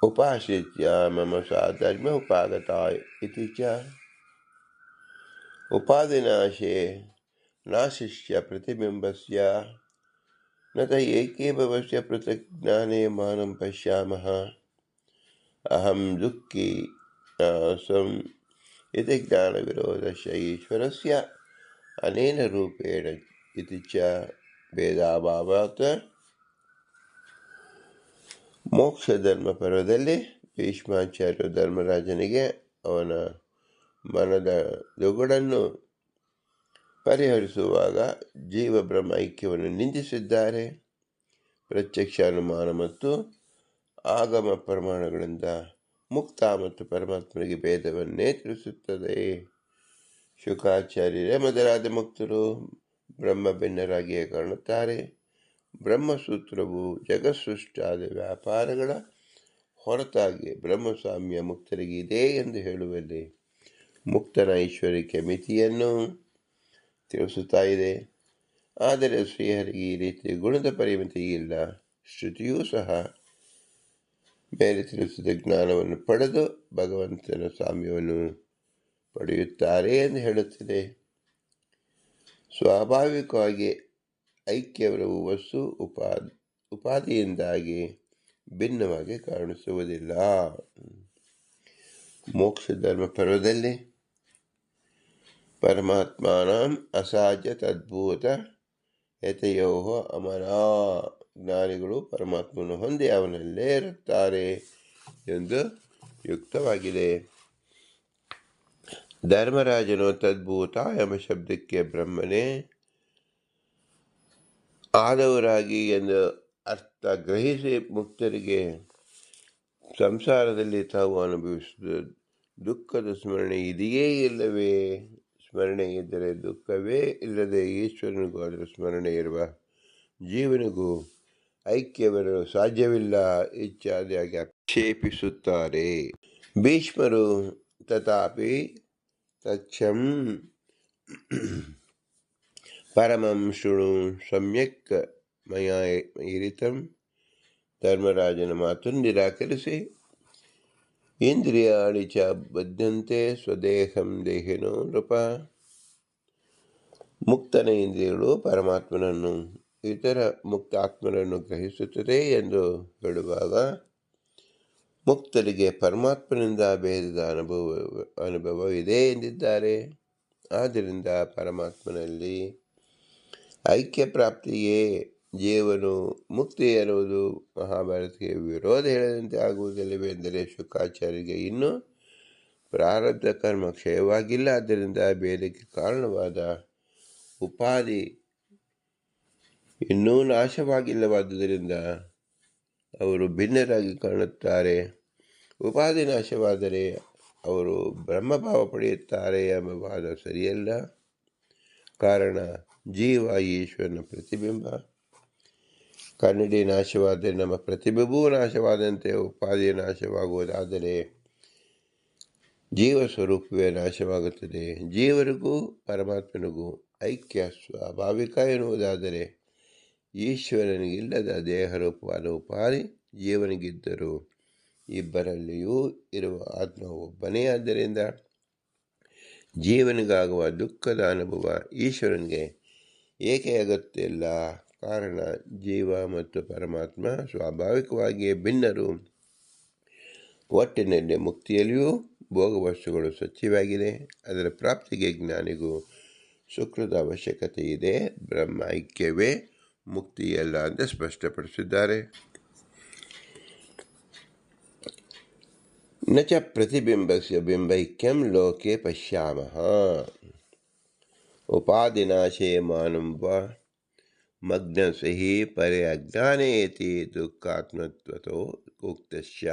ಉಪಾಶ್ರಿತ್ಯ ಮಮ ಸಾಧರ್ಮ್ಯ ಉಪಾಗತ ಇತಿ ಚ ಉಪಾಧಿನಾಶೇ ನಾಶಸ್ಯ ಪ್ರತಿಬಿಂಬಸ್ಯ ನ ತ ಏಕೀಭವಸ್ಯ ಪೃಥಕ್ ಜ್ಞಾನೇ ಮಾನಂ ಪಶ್ಯಾಮಃ ಅಹಂ ದುಃಖಿ ನಾಸಂ ಇತಿ ಜ್ಞಾನವಿರೋಧಸ್ಯ ಈಶ್ವರಸ್ಯ ಅನೇನ ರೂಪೇಣ ಇತಿ ಚ ಭೇದಾಭಾವಾತ್. ಮೋಕ್ಷ ಧರ್ಮ ಪರ್ವದಲ್ಲಿ ಭೀಷ್ಮಾಚಾರ್ಯರು ಧರ್ಮರಾಜನಿಗೆ ಅವನ ಮನದ ದುಗುಡನ್ನು ಪರಿಹರಿಸುವಾಗ ಜೀವ ಬ್ರಹ್ಮ ಐಕ್ಯವನ್ನು ನಿಂದಿಸಿದ್ದಾರೆ. ಪ್ರತ್ಯಕ್ಷ ಅನುಮಾನ ಮತ್ತು ಆಗಮ ಪ್ರಮಾಣಗಳಿಂದ ಮುಕ್ತ ಮತ್ತು ಪರಮಾತ್ಮನಿಗೆ ಭೇದವನ್ನೇ ತಿಳಿಸುತ್ತದೆ. ಶುಕಾಚಾರ್ಯರೇ ಮೊದಲಾದ ಮುಕ್ತರು ಬ್ರಹ್ಮ ಭಿನ್ನರಾಗಿಯೇ ಕಾಣುತ್ತಾರೆ. ಬ್ರಹ್ಮಸೂತ್ರವು ಜಗತ್ಸೃಷ್ಟಾದ ವ್ಯಾಪಾರಗಳ ಹೊರತಾಗಿ ಬ್ರಹ್ಮಸ್ವಾಮ್ಯ ಮುಕ್ತರಿಗೆ ಇದೆ ಎಂದು ಹೇಳುವಲ್ಲಿ ಮುಕ್ತನ ಐಶ್ವರ್ಯಕ್ಕೆ ಮಿತಿಯನ್ನು ತಿಳಿಸುತ್ತಾ ಇದೆ. ಆದರೆ ಶ್ರೀಹರಿಗೆ ಈ ರೀತಿ ಗುಣದ ಪರಿಮಿತಿ ಇಲ್ಲ. ಶ್ರುತಿಯೂ ಸಹ ಮೇಲೆ ತಿಳಿಸಿದ ಜ್ಞಾನವನ್ನು ಪಡೆದು ಭಗವಂತನ ಸಾಮ್ಯವನ್ನು ಪಡೆಯುತ್ತಾರೆ ಎಂದು ಹೇಳುತ್ತದೆ. ಸ್ವಾಭಾವಿಕವಾಗಿ ಐಕ್ಯವಿರುವ ವಸ್ತು ಉಪಾಧಿಯಿಂದಾಗಿ ಭಿನ್ನವಾಗಿ ಕಾಣಿಸುವುದಿಲ್ಲ. ಮೋಕ್ಷ ಧರ್ಮ ಪರ್ವದಲ್ಲಿ ಪರಮಾತ್ಮಾನಂ ಅಸಾಧ್ಯ ತದ್ಭೂತ ಯತಯೋ ಅಮರ ಜ್ಞಾನಿಗಳು ಪರಮಾತ್ಮನು ಹೊಂದಿ ಅವನಲ್ಲೇ ಇರುತ್ತಾರೆ ಎಂದು ಯುಕ್ತವಾಗಿದೆ. ಧರ್ಮರಾಜನು ತದ್ಭೂತ ಎಂಬ ಶಬ್ದಕ್ಕೆ ಬ್ರಹ್ಮನೇ ಆದವರಾಗಿ ಎಂದು ಅರ್ಥ ಗ್ರಹಿಸಿ ಮುಕ್ತರಿಗೆ ಸಂಸಾರದಲ್ಲಿ ತಾವು ಅನುಭವಿಸಿದ ದುಃಖದ ಸ್ಮರಣೆ ಇದೆಯೇ ಇಲ್ಲವೇ, ಸ್ಮರಣೆ ಇದ್ದರೆ ದುಃಖವೇ, ಇಲ್ಲದೆ ಈಶ್ವರನಿಗೂ ಅದರ ಸ್ಮರಣೆ ಇರುವ ಜೀವನಿಗೂ ಐಕ್ಯವಿರಲು ಸಾಧ್ಯವಿಲ್ಲ ಇತ್ಯಾದಿಯಾಗಿ ಆಕ್ಷೇಪಿಸುತ್ತಾರೆ. ಭೀಷ್ಮರು ತಥಾಪಿ ತಚ್ಛಂ ಪರಮಂ ಶೃಣು ಸಮ್ಯಕ್ ಮಯಾ ಇರಿತಂ ಧರ್ಮರಾಜನ ಮಾತನ್ನು ನಿರಾಕರಿಸಿ ಇಂದ್ರಿಯಾಣಿ ಚ ಬದ್ಧಂತೆ ಸ್ವದೇಹಂ ದೇಹಿನೋ ನೃಪ. ಮುಕ್ತನ ಇಂದ್ರಿಯಗಳು ಪರಮಾತ್ಮನನ್ನು ಇತರ ಮುಕ್ತಾತ್ಮರನ್ನು ಗ್ರಹಿಸುತ್ತದೆ ಎಂದು ಹೇಳುವಾಗ ಮುಕ್ತರಿಗೆ ಪರಮಾತ್ಮನಿಂದ ಭೇದದ ಅನುಭವವಿದೆ ಎಂದಿದ್ದಾರೆ. ಆದ್ದರಿಂದ ಪರಮಾತ್ಮನಲ್ಲಿ ಐಕ್ಯ ಪ್ರಾಪ್ತಿಯೇ ಜೀವನು ಮುಕ್ತಿ ಎನ್ನುವುದು ಮಹಾಭಾರತಕ್ಕೆ ವಿರೋಧ ಹೇಳದಂತೆ ಆಗುವುದಿಲ್ಲವೆಂದರೆ ಶುಕಾಚಾರ್ಯರಿಗೆ ಇನ್ನೂ ಪ್ರಾರಬ್ಧ ಕರ್ಮ ಕ್ಷಯವಾಗಿಲ್ಲ. ಆದ್ದರಿಂದ ಭೇದಕ್ಕೆ ಕಾರಣವಾದ ಉಪಾಧಿ ಇನ್ನೂ ನಾಶವಾಗಿಲ್ಲವಾದ್ದರಿಂದ ಅವರು ಭಿನ್ನರಾಗಿ ಕಾಣುತ್ತಾರೆ. ಉಪಾಧಿ ನಾಶವಾದರೆ ಅವರು ಬ್ರಹ್ಮಭಾವ ಪಡೆಯುತ್ತಾರೆ ಎಂಬ ವಾದ ಸರಿಯಲ್ಲ. ಕಾರಣ ಜೀವ ಈಶ್ವರನ ಪ್ರತಿಬಿಂಬ. ಕನ್ನಡಿ ನಾಶವಾದರೆ ನಮ್ಮ ಪ್ರತಿಬಿಂಬವೂ ನಾಶವಾದಂತೆ ಉಪಾಧಿ ನಾಶವಾಗುವುದಾದರೆ ಜೀವ ಸ್ವರೂಪವೇ ನಾಶವಾಗುತ್ತದೆ. ಜೀವರಿಗೂ ಪರಮಾತ್ಮನಿಗೂ ಐಕ್ಯ ಸ್ವಾಭಾವಿಕ ಎನ್ನುವುದಾದರೆ ಈಶ್ವರನಿಗಿಲ್ಲದ ದೇಹರೂಪವಾದ ಉಪಾಧಿ ಜೀವನಿಗಿದ್ದರೂ ಇಬ್ಬರಲ್ಲಿಯೂ ಇರುವ ಆತ್ಮ ಒಬ್ಬನೇ. ಆದ್ದರಿಂದ ಜೀವನಿಗಾಗುವ ದುಃಖದ ಅನುಭವ ಈಶ್ವರನಿಗೆ ಏಕೆ ಆಗುತ್ತಿಲ್ಲ? ಕಾರಣ ಜೀವ ಮತ್ತು ಪರಮಾತ್ಮ ಸ್ವಾಭಾವಿಕವಾಗಿಯೇ ಭಿನ್ನರು. ಒಟ್ಟಿನಲ್ಲಿ ಮುಕ್ತಿಯಲ್ಲಿಯೂ ಭೋಗವಸ್ತುಗಳು ಸ್ವಚ್ಛವಾಗಿದೆ. ಅದರ ಪ್ರಾಪ್ತಿಗೆ ಜ್ಞಾನಿಗೂ ಸುಕೃತ ಅವಶ್ಯಕತೆ ಇದೆ. ಬ್ರಹ್ಮ ಐಕ್ಯವೇ ಮುಕ್ತಿಯಲ್ಲ ಅಂತ ಸ್ಪಷ್ಟಪಡಿಸಿದ್ದಾರೆ. ನ ಚ ಪ್ರತಿಬಿಂಬಸ್ಯ ಬಿಂಬೈಕ್ಯಂ ಲೋಕೆ ಪಶ್ಯಾಮಃ ಉಪಾಧಿನಾಶೇ ಮಾನಂ ವಾ ಮಗ್ನಸ್ಯ ಹಿ ಪರೇ ಅಜ್ಞಾನೇತಿ ದುಃಖಾತ್ಮತ್ವತೋ ಉಕ್ತಸ್ಯ.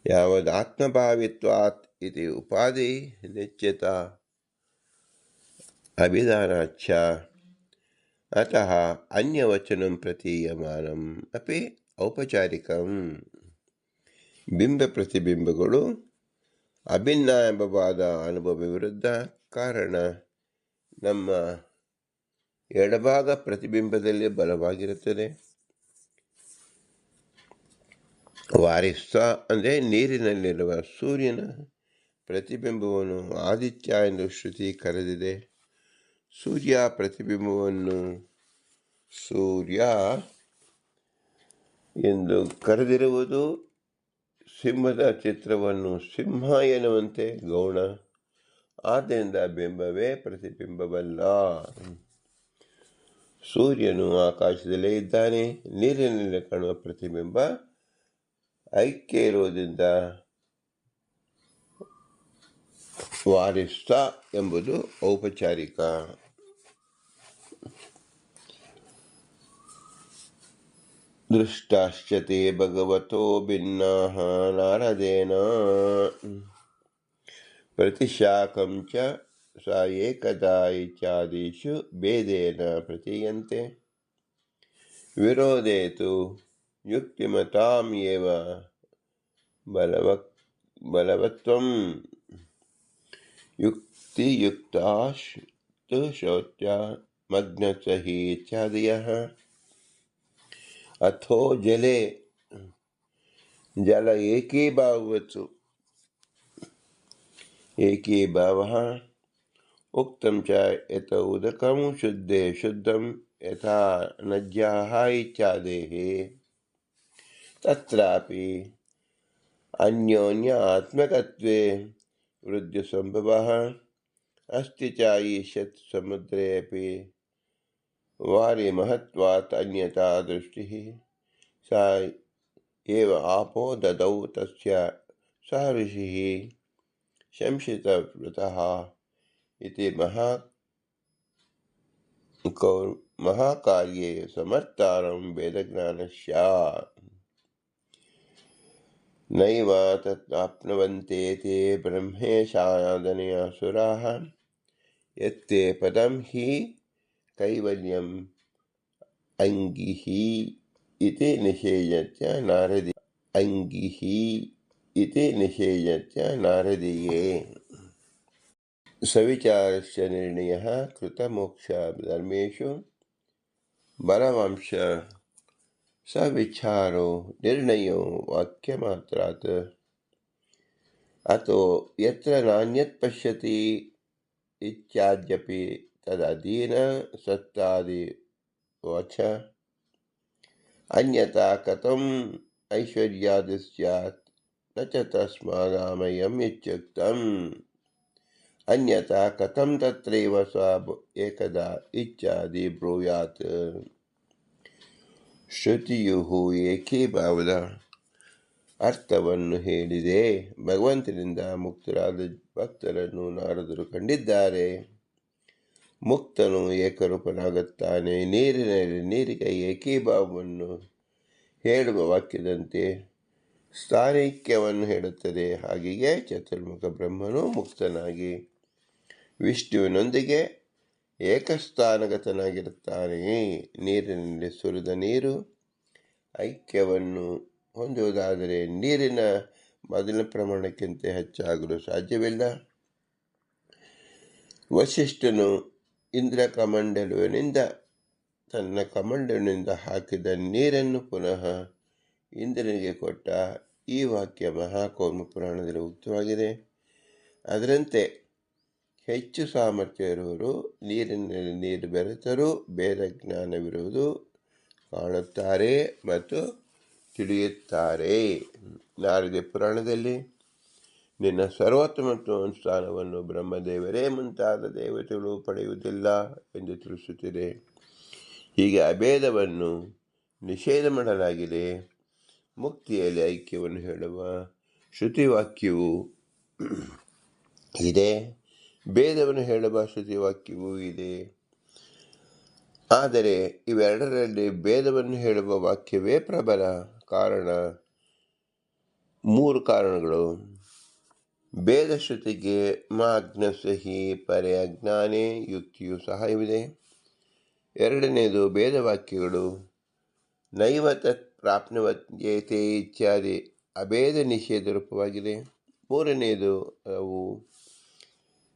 ಯಾವದಾತ್ಮಭಾವಿತ್ವಾತ್ ಇತಿ ಉಪಾಧಿ ನಿಶ್ಚಿತ ಅಭಿಧಾನಾಚ್ಛ ಅತಃ ಅನ್ಯವಚನಂ ಪ್ರತೀಯಮಾನಂ ಅಪಿ ಔಪಚಾರಿಕಂ. ಬಿಂಬ ಪ್ರತಿಬಿಂಬಗಳು ಅಭಿನ್ನ ಎಂಬ ವಾದ ಅನುಭವ ವಿರುದ್ಧ. ಕಾರಣ ನಮ್ಮ ಎಡಭಾಗ ಪ್ರತಿಬಿಂಬದಲ್ಲಿ ಬಲವಾಗಿರುತ್ತದೆ. ವಾರಿಸ್ತ ಅಂದರೆ ನೀರಿನಲ್ಲಿರುವ ಸೂರ್ಯನ ಪ್ರತಿಬಿಂಬವನ್ನು ಆದಿತ್ಯ ಎಂದು ಶ್ರುತಿ ಕರೆದಿದೆ. ಸೂರ್ಯ ಪ್ರತಿಬಿಂಬವನ್ನು ಸೂರ್ಯ ಎಂದು ಕರೆದಿರುವುದು ಸಿಂಹದ ಚಿತ್ರವನ್ನು ಸಿಂಹ ಎನ್ನುವಂತೆ ಗೌಣ. ಆದ್ದರಿಂದ ಬಿಂಬವೇ ಪ್ರತಿಬಿಂಬವಲ್ಲ. ಸೂರ್ಯನು ಆಕಾಶದಲ್ಲೇ ಇದ್ದಾನೆ. ನೀರಿನಲ್ಲಿ ಕಾಣುವ ಪ್ರತಿಬಿಂಬ ಐಕ್ಯ ಇರುವುದರಿಂದ ವಾರಿಸ್ತ ಎಂಬುದು ಔಪಚಾರಿಕ. ದೃಷ್ಟಾಶ್ಚತೆ ಭಗವತೋ ಭಿನ್ನಾಃ ನಾರದೇನ ಪ್ರತಿಶಾಖಂ ಚ ಸ ಏಕದಾ ಇತ್ಯಾದಿಷು ಭೇದೇನ ಪ್ರತೀಯಂತೆ. ವಿರೋಧೇ ತು ಯುಕ್ತಿಮತಾಂ ಏವ ಬಲವತ್ವಂ ಯುಕ್ತಿಯುಕ್ತಾಶ್ಚ ಶೌಚ್ಯ ಮಗ್ನಸ್ಯ ಹಿ ಇತ್ಯಾದಯಃ. ಅಥೋ ಜಲೆ ಜಲ ಏಕೀಭಾವವತ್ತು ಏಕೀಭಾವಃ ಉಕ್ತಂ ಚ ಯಥಾ ಉದಕಂ ಶುದ್ಧೇ ಶುದ್ಧಂ ಯಥಾ ನದ್ಯಾಃ ಇತ್ಯಾದೇಃ. ತತ್ರಾಪಿ ಅನ್ಯೋನ್ಯ ಆತ್ಮಕತ್ವೇ ವೃದ್ಧಿಸಂಭವಃ ಅಸ್ತಿ ಚ ಈಶತ್ ಸಮುದ್ರೇ ಅಪಿ ವಾರಿಮಹತ್ವಾತ್ ಅನ್ಯತಾ ದೃಷ್ಟಿಃ. ಸ ಏವ ಆಪೋ ದದೌ ತಸ್ಯ ಸಹ ಋಷಿಃ ಶಂಸಿತವ್ರತಃ ಇತಿ ಮಹಾಕಾರ್ಯೇ ಸಮರ್ಥಾನಂ ವೇದಜ್ಞಾನಸ್ಯ. ನೈವ ತದಾಪ್ನುವಂತೆ ತೇ ಬ್ರಹ್ಮೇಶಾದನೆ ಅಸುರಾಃ ಯತ್ತೇ ಪದಂ ಹಿ ಕೈವಲ್ಯಂ ಅಂಗಿಃ ಇತಿ ನಿಷೇಧ್ಯತ್ಯ ನಾರದೀಯೇ. ಸವಿಚಾರಸ್ಯ ನಿರ್ಣಯಃ ಕೃತಮೋಕ್ಷ ಧರ್ಮೇಷು ಬಲವಂಶ ಸವಿಚಾರೋ ನಿರ್ಣಯೋ ವಾಕ್ಯಮಾತ್ರಾತ್. ಅತೋ ಯತ್ರ ನಾನ್ಯತ್ ಪಶ್ಯತಿ ಇತ್ಯಾದ್ಯಪಿ ತದಧೀನ ಸತ್ತಾದಿ ವಚ ಅನ್ಯತಾ ಕಥಂ ಐಶ್ವರ್ಯಾದಿ ಸ್ಯಾತ್ ನ ಚ ತಸ್ಮಾದಾಮಯಂ ಇತ್ಯುಕ್ತಂ. ಅನ್ಯಥಾ ಕಥಂ ತತ್ರೈವ ಸ್ವ ಏಕದಾ ಇಚ್ಛಾದಿ ಬ್ರೂಯಾತ್. ಶ್ರುತಿಯು ಏಕೀಭಾವದ ಅರ್ಥವನ್ನು ಹೇಳಿದೆ. ಭಗವಂತನಿಂದ ಮುಕ್ತರಾದ ಭಕ್ತರನ್ನು ನಾರದರು ಕಂಡಿದ್ದಾರೆ. ಮುಕ್ತನು ಏಕರೂಪನಾಗುತ್ತಾನೆ. ನೀರಿನಲ್ಲಿ ನೀರಿಗೆ ಏಕೀಭಾವವನ್ನು ಹೇಳುವ ವಾಕ್ಯದಂತೆ ಸ್ಥಾನೈಕ್ಯವನ್ನು ಹೇಳುತ್ತದೆ. ಹಾಗೆಯೇ ಚತುರ್ಮುಖ ಬ್ರಹ್ಮನು ಮುಕ್ತನಾಗಿ ವಿಷ್ಣುವಿನೊಂದಿಗೆ ಏಕಸ್ಥಾನಗತನಾಗಿರುತ್ತಾನೆ. ನೀರಿನಲ್ಲಿ ಸುರಿದ ನೀರು ಐಕ್ಯವನ್ನು ಹೊಂದುವುದಾದರೆ ನೀರಿನ ಮೊದಲಿನ ಪ್ರಮಾಣಕ್ಕಿಂತ ಹೆಚ್ಚಾಗಲು ಸಾಧ್ಯವಿಲ್ಲ. ವಸಿಷ್ಠನು ಇಂದ್ರಕಮಂಡಲುವಿನಿಂದ ತನ್ನ ಕಮಂಡಲುವಿನಿಂದ ಹಾಕಿದ ನೀರನ್ನು ಪುನಃ ಇಂದ್ರನಿಗೆ ಕೊಟ್ಟ. ಈ ವಾಕ್ಯ ಮಹಾಕೌರ್ಮ ಪುರಾಣದಲ್ಲಿ ಉಕ್ತವಾಗಿದೆ. ಅದರಂತೆ ಹೆಚ್ಚು ಸಾಮರ್ಥ್ಯ ಇರುವರು ನೀರಿನಲ್ಲಿ ನೀರು ಬೆರೆತರೂ ಬೇರೆ ಜ್ಞಾನವಿರುವುದು ಕಾಣುತ್ತಾರೆ ಮತ್ತು ತಿಳಿಯುತ್ತಾರೆ. ನಾರದಿ ಪುರಾಣದಲ್ಲಿ ನಿನ್ನ ಸರ್ವೋತ್ತಮ ಸ್ಥಾನವನ್ನು ಬ್ರಹ್ಮದೇವರೇ ಮುಂತಾದ ದೇವತೆಗಳು ಪಡೆಯುವುದಿಲ್ಲ ಎಂದು ತಿಳಿಸುತ್ತಿದೆ. ಹೀಗೆ ಅಭೇದವನ್ನು ನಿಷೇಧ ಮಾಡಲಾಗಿದೆ. ಮುಕ್ತಿಯಲ್ಲಿ ಐಕ್ಯವನ್ನು ಹೇಳುವ ಶ್ರುತಿವಾಕ್ಯವೂ ಇದೆ, ಭೇದವನ್ನು ಹೇಳುವ ಶ್ರುತಿವಾಕ್ಯವೂ ಇದೆ. ಆದರೆ ಇವೆರಡರಲ್ಲಿ ಭೇದವನ್ನು ಹೇಳುವ ವಾಕ್ಯವೇ ಪ್ರಬಲ. ಕಾರಣ 3 ಕಾರಣಗಳು. ಭೇದ ಶ್ರುತಿಗೆ ಮಾಜ್ಞಸ್ಯ ಹಿ ಪರೇ ಅಜ್ಞಾನೇ ಯುಕ್ತಿಯು ಸಹಾಯವಿದೆ. ಎರಡನೆಯದು ಭೇದವಾಕ್ಯಗಳು ನೈವ ತತ್ ಪ್ರಾಪ್ನುವತ್ಯೇತೆ ಇತ್ಯಾದಿ ಅಭೇದ ನಿಷೇಧ ರೂಪವಾಗಿದೆ. ಮೂರನೆಯದು ಅವು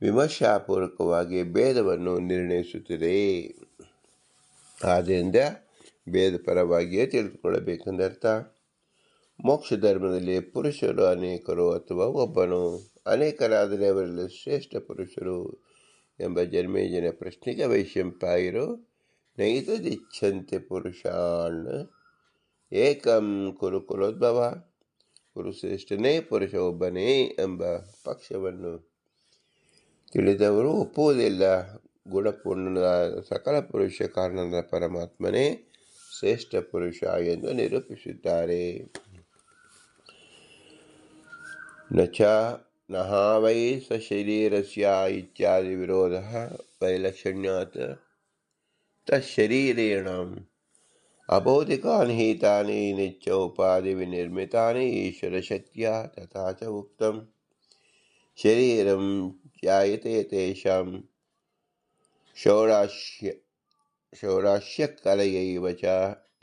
ವಿಮರ್ಶಾಪೂರ್ವಕವಾಗಿ ಭೇದವನ್ನು ನಿರ್ಣಯಿಸುತ್ತದೆ. ಆದ್ದರಿಂದ ಭೇದ ಪರವಾಗಿಯೇ ತಿಳಿದುಕೊಳ್ಳಬೇಕೆಂದರ್ಥ. ಮೋಕ್ಷ ಧರ್ಮದಲ್ಲಿ ಪುರುಷರು ಅನೇಕರು ಅಥವಾ ಒಬ್ಬನು. ಅನೇಕರಾದರೆ ಅವರಲ್ಲಿ ಶ್ರೇಷ್ಠ ಪುರುಷರು ಎಂಬ ಜನ್ಮೇಜನ ಪ್ರಶ್ನೆಗೆ ವೈಶಂಪಾಯರು ನೈತದಿಚ್ಛಂತೆ ಪುರುಷಾನ್ ಏಕಂ ಕುರುಕುಲೋದ್ಭವ, ಕುರುಶ್ರೇಷ್ಠನೇ ಪುರುಷ ಒಬ್ಬನೇ ಎಂಬ ಪಕ್ಷವನ್ನು ತಿಳಿದವರು ಒಪ್ಪುವುದಿಲ್ಲ. ಗುಣಪೂರ್ಣನಾದ ಸಕಲ ಪುರುಷ ಕಾರಣದ ಪರಮಾತ್ಮನೇ ಶ್ರೇಷ್ಠ ಪುರುಷ ಎಂದು ನಿರೂಪಿಸಿದ್ದಾರೆ. ನಹ ವೈ ಸಶರೀರಸ್ಯ ಇತ್ಯಾದಿ ವಿರೋಧ ವೈಲಕ್ಷಣ್ಯಾತ್ ತಶರೀರೇಣ ಅಭೌತಿಕಾನಿ ಹಿತಾನಿ ನಿತ್ಯೋಪಾಧಿ ವಿನಿರ್ಮಿತಾನಿ ಈಶ್ವರ ಶಕ್ತಿಯ ತಥಾ ಚ ಉಕ್ತಂ ಶರೀರಂ ಜಾಯತೆ ತೇಷಾಂ ಷೋಡಶ್ಯ ಕಲಯೈವ ಚ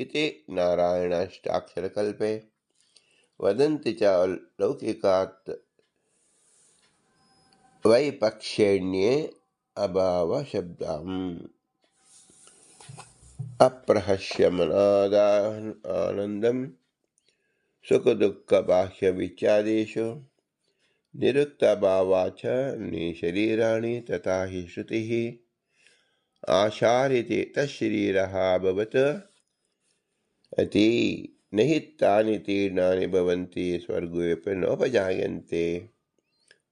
ಇತಿ ನಾರಾಯಣಾಷ್ಟಾಕ್ಷರಕಲ್ಪೆ ವದಂತಿ ಚ ಲೌಕಿಕಾತ್ ವೈಪಕ್ಷೇಣ್ಯೇ ಅಭಾವ ಶಬ್ದಂ ಅಪ್ರಹಸ್ಯಮನಾದಾನಂದಂ ಸುಖದುಃಖ ಬಾಹ್ಯ ವಿಚ್ಛಾದೇಶು ನಿರುಕ್ತಭಾವಾಚ ನಿಶರೀರಾಣಿ ತಥಾ ಹಿ ಶ್ರುತಿಃ ಆಶಾರಿತೆ ತಶರೀರಃ ಭವತ್ ಅತಿ ನಹಿ ತಾನಿ ತೀರ್ಣಾನಿ ಭವಂತಿ ಸ್ವರ್ಗೋಪಿ ನೋಪಜಾಯಂತೆ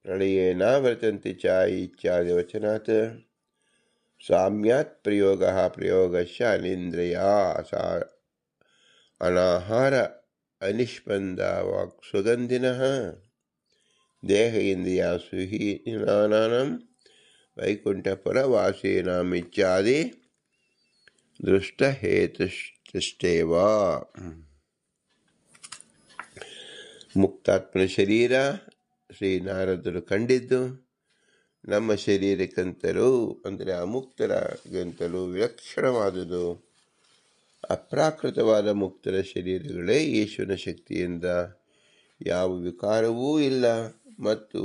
ಪ್ರಳಯೇ ನ ವರ್ತಂತೆ ಚ ಇತ್ಯಾದಿ ವಚನಾತ್ ಸಾಮ್ಯಾತ್ ಪ್ರಯೋಗಶ್ಚ ಅನಿಂದ್ರಿಯ ಅನಾಹಾರ ಅನಿಷ್ಪಂದ ವಾಕ್ ಸುಗಂಧಿನಃ ದೇಹ ಇಂದ್ರಿಯಾಸು ಹೀನಾನಾಂ ವೈಕುಂಠಪುರವಾಸೀನಾಂ ಇತ್ಯಾದಿ ದೃಷ್ಟಹೇತುಷ್ಟೇವ. ಮುಕ್ತಾತ್ಮನ ಶರೀರ ಶ್ರೀನಾರದರು ಕಂಡಿದ್ದು ನಮ್ಮ ಶರೀರಕ್ಕಿಂತಲೂ ಅಂದರೆ ಅಮುಕ್ತರಿಗಿಂತಲೂ ವಿಲಕ್ಷಣವಾದುದು. ಅಪ್ರಾಕೃತವಾದ ಮುಕ್ತರ ಶರೀರಗಳೇ ಈಶ್ವರನ ಶಕ್ತಿಯಿಂದ ಯಾವ ವಿಕಾರವೂ ಇಲ್ಲ ಮತ್ತು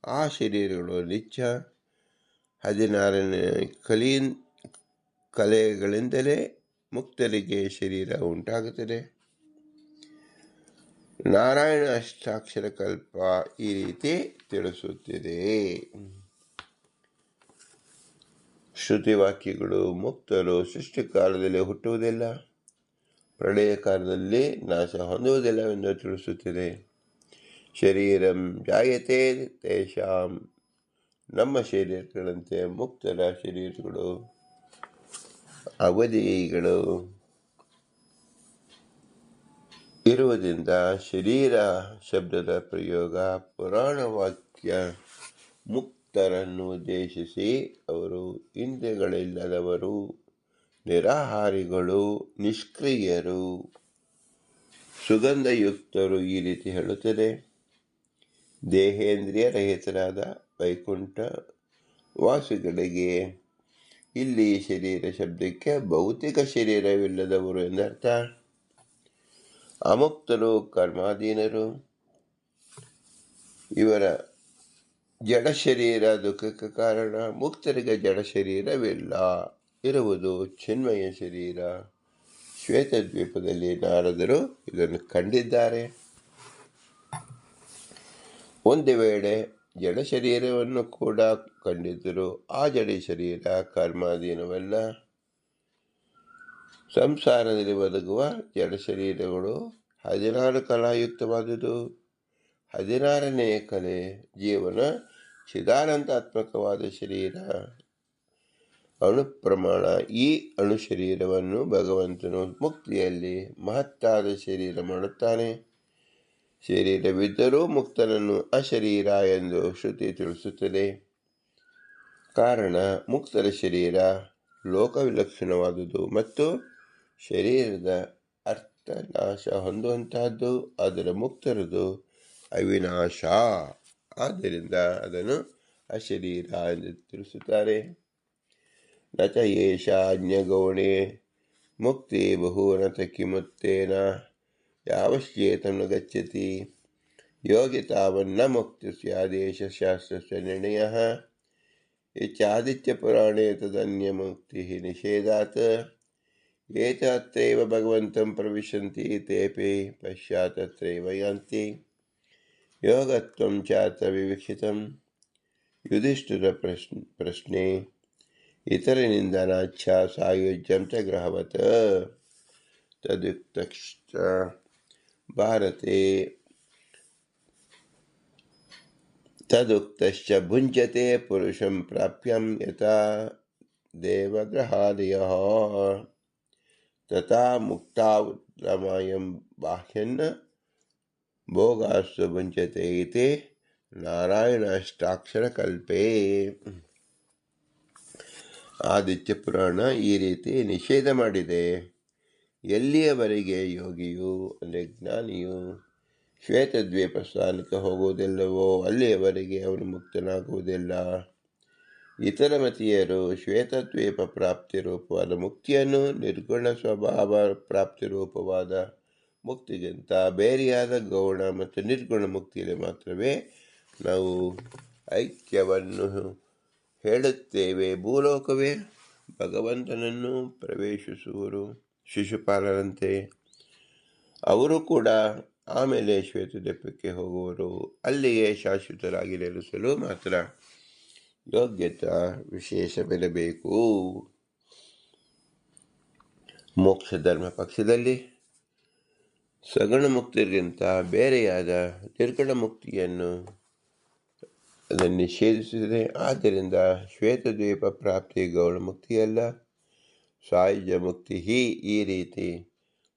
ಆ ಶರೀರಗಳು ನಿತ್ಯ 16 ಕಲೆಗಳಿಂದಲೇ ಮುಕ್ತರಿಗೆ ಶರೀರ ಉಂಟಾಗುತ್ತದೆ. ನಾರಾಯಣ ಅಷ್ಟಾಕ್ಷರ ಕಲ್ಪ ಈ ರೀತಿ ತಿಳಿಸುತ್ತಿದೆ. ಶ್ರುತಿವಾಕ್ಯಗಳು ಮುಕ್ತರು ಸೃಷ್ಟಿಕಾಲದಲ್ಲಿ ಹುಟ್ಟುವುದಿಲ್ಲ, ಪ್ರಳಯ ಕಾಲದಲ್ಲಿ ನಾಶ ಹೊಂದುವುದಿಲ್ಲವೆಂದು ತಿಳಿಸುತ್ತಿದೆ. ಶರೀರಂ ಜಾಯತೆ ತೇಷಾಂ ನಮ್ಮ ಶರೀರಗಳಂತೆ ಮುಕ್ತರ ಶರೀರಗಳು ಅವಧಿಗಳು ಇರುವುದರಿಂದ ಶರೀರ ಶಬ್ದದ ಪ್ರಯೋಗ ಪುರಾಣ ವಾಕ್ಯ ಮುಕ್ತರನ್ನು ಉದ್ದೇಶಿಸಿ ಅವರು ಇಂದ್ರಿಯಗಳಿಲ್ಲದವರು, ನಿರಾಹಾರಿಗಳು, ನಿಷ್ಕ್ರಿಯರು, ಸುಗಂಧಯುಕ್ತರು ಈ ರೀತಿ ಹೇಳುತ್ತದೆ. ದೇಹೇಂದ್ರಿಯ ರಹಿತರಾದ ವೈಕುಂಠ ವಾಸಿಗಳಿಗೆ ಇಲ್ಲಿ ಶರೀರ ಶಬ್ದಕ್ಕೆ ಭೌತಿಕ ಶರೀರವಿಲ್ಲದವರು ಎಂದರ್ಥ. ಅಮುಕ್ತರು ಕರ್ಮಾಧೀನರು, ಇವರ ಜಡ ಶರೀರ ದುಃಖಕ್ಕೆ ಕಾರಣ. ಮುಕ್ತರಿಗೆ ಜಡ ಶರೀರವಿಲ್ಲ, ಇರುವುದು ಚಿನ್ಮಯ ಶರೀರ. ಶ್ವೇತದ್ವೀಪದಲ್ಲಿ ನಾರದರು ಇದನ್ನು ಕಂಡಿದ್ದಾರೆ. ಒಂದು ವೇಳೆ ಜಡ ಶರೀರವನ್ನು ಕೂಡ ಕಂಡಿದ್ದರು, ಆ ಜಡ ಶರೀರ ಕರ್ಮಾಧೀನವಲ್ಲ. ಸಂಸಾರದಲ್ಲಿ ಒದಗುವ ಜಡ ಶರೀರಗಳು 16 ಕಲಾಯುಕ್ತವಾದುದು. 16ನೇ ಕಲೆ ಜೀವನ ಚಿದಾನಂದಾತ್ಮಕವಾದ ಶರೀರ, ಅಣುಪ್ರಮಾಣ. ಈ ಅಣು ಶರೀರವನ್ನು ಭಗವಂತನು ಮುಕ್ತಿಯಲ್ಲಿ ಮಹತ್ತಾದ ಶರೀರ ಮಾಡುತ್ತಾನೆ. ಶರೀರವಿದ್ದರೂ ಮುಕ್ತನನ್ನು ಅಶರೀರ ಎಂದು ಶ್ರುತಿ ತಿಳಿಸುತ್ತದೆ. ಕಾರಣ ಮುಕ್ತರ ಶರೀರ ಲೋಕವಿಲಕ್ಷಣವಾದುದು ಮತ್ತು ಶರೀರದ ಅರ್ಥನಾಶ ಹೊಂದುವಂತಹದ್ದು. ಅದರ ಮುಕ್ತರದು ಅವಿನಾಶ, ಆದ್ದರಿಂದ ಅದನ್ನು ಅಶರೀರ ಎಂದು ತಿಳಿಸುತ್ತಾರೆ. ನಚ ಏಷ ಅಜ್ಞಗೌಣೆ ಮುಕ್ತಿ ಬಹುನತ ಕಿಮುತ್ತೇನ ಯಾವಶ್ಚೇತಂ ನ ಗಚ್ಚತಿ ಯೋಗಿ ತಾವನ್ನ ಮುಕ್ತಿ ಸ್ಯಾದೇಶ ಶಾಸ್ತ್ರಸ್ಯ ನಿರ್ಣಯಃ ಇತ್ಯಾದಿತ್ಯ ಪುರಾಣೇ ತದನ್ಯ ಮುಕ್ತಿ ನಿಷೇಧಾತ್ ಏತತ್ರೈವ ಭಗವಂತಂ ಪ್ರವಿಶಂತಿ ತೇಪಿ ಪಶ್ಚಾತ್ತತ್ರೈವ ಯಾಂತಿ ಯೋಗತ್ವಂ ಚಾತ್ರ ವಿವಕ್ಷಿತಂ. ಯುಧಿಷ್ಠಿರ ಪ್ರಶ್ನೆ ಇತರನಿಂದನಾಚ್ಛ ಸಾಯುಜ್ಯಂ ಚ ಗ್ರಹವತ್ ತದುಕ್ತಶ್ಚ ಭಾರತೆ ತದುಕ್ತಶ್ಚ ಭುಂಜತೆ ಪುರುಷಂ ಪ್ರಾಪ್ಯಂ ಯಥಾ ದೇವಗ್ರಹಾದಯಃ ತಥಾ ಮುಕ್ತಾವಲಮಯಂ ಬಾಹ್ಯನ್ ಭೋಗಾಸ್ತು ಭುಂಜತೆ ಇತಿ ನಾರಾಯಣಾಷ್ಟಾಕ್ಷರಕಲ್ಪೇ. ಆದಿತ್ಯ ಪುರಾಣ ಈ ರೀತಿ ನಿಷೇಧ ಮಾಡಿದೆ. ಎಲ್ಲಿಯವರೆಗೆ ಯೋಗಿಯು ಅಂದರೆ ಜ್ಞಾನಿಯು ಶ್ವೇತದ್ವೀಪ ಸ್ಥಾನಕ್ಕೆ ಹೋಗುವುದಿಲ್ಲವೋ ಅಲ್ಲಿಯವರೆಗೆ ಅವನು ಮುಕ್ತನಾಗುವುದಿಲ್ಲ. ಇತರ ಮತೀಯರು ಶ್ವೇತದ್ವೀಪ ಪ್ರಾಪ್ತಿರೂಪವಾದ ಮುಕ್ತಿಯನ್ನು ನಿರ್ಗುಣ ಸ್ವಭಾವ ಪ್ರಾಪ್ತಿರೂಪವಾದ ಮುಕ್ತಿಗಿಂತ ಬೇರೆಯಾದ ಗೌಣ ಮತ್ತು ನಿರ್ಗುಣ ಮುಕ್ತಿಯಲ್ಲಿ ಮಾತ್ರವೇ ನಾವು ಐಕ್ಯವನ್ನು ಹೇಳುತ್ತೇವೆ. ಭೂಲೋಕವೇ ಭಗವಂತನನ್ನು ಪ್ರವೇಶಿಸುವರು ಶಿಶುಪಾಲರಂತೆ. ಅವರು ಕೂಡ ಆಮೇಲೆ ಶ್ವೇತದ್ವೀಪಕ್ಕೆ ಹೋಗುವರು. ಅಲ್ಲಿಯೇ ಶಾಶ್ವತರಾಗಿ ನೆಲೆಸಲು ಮಾತ್ರ ಯೋಗ್ಯತಾ ವಿಶೇಷವಿರಬೇಕು. ಮೋಕ್ಷ ಧರ್ಮ ಪಕ್ಷದಲ್ಲಿ ಸಗುಣ ಮುಕ್ತಿಗಿಂತ ಬೇರೆಯಾದ ನಿರ್ಗುಣ ಮುಕ್ತಿಯನ್ನು ಅದನ್ನು ನಿಷೇಧಿಸಿದೆ. ಆದ್ದರಿಂದ ಶ್ವೇತದ್ವೀಪ ಪ್ರಾಪ್ತಿ ಗೌಣ ಮುಕ್ತಿಯಲ್ಲ, ಸಾಯುಜ್ಯ ಮುಕ್ತಿ. ಈ ರೀತಿ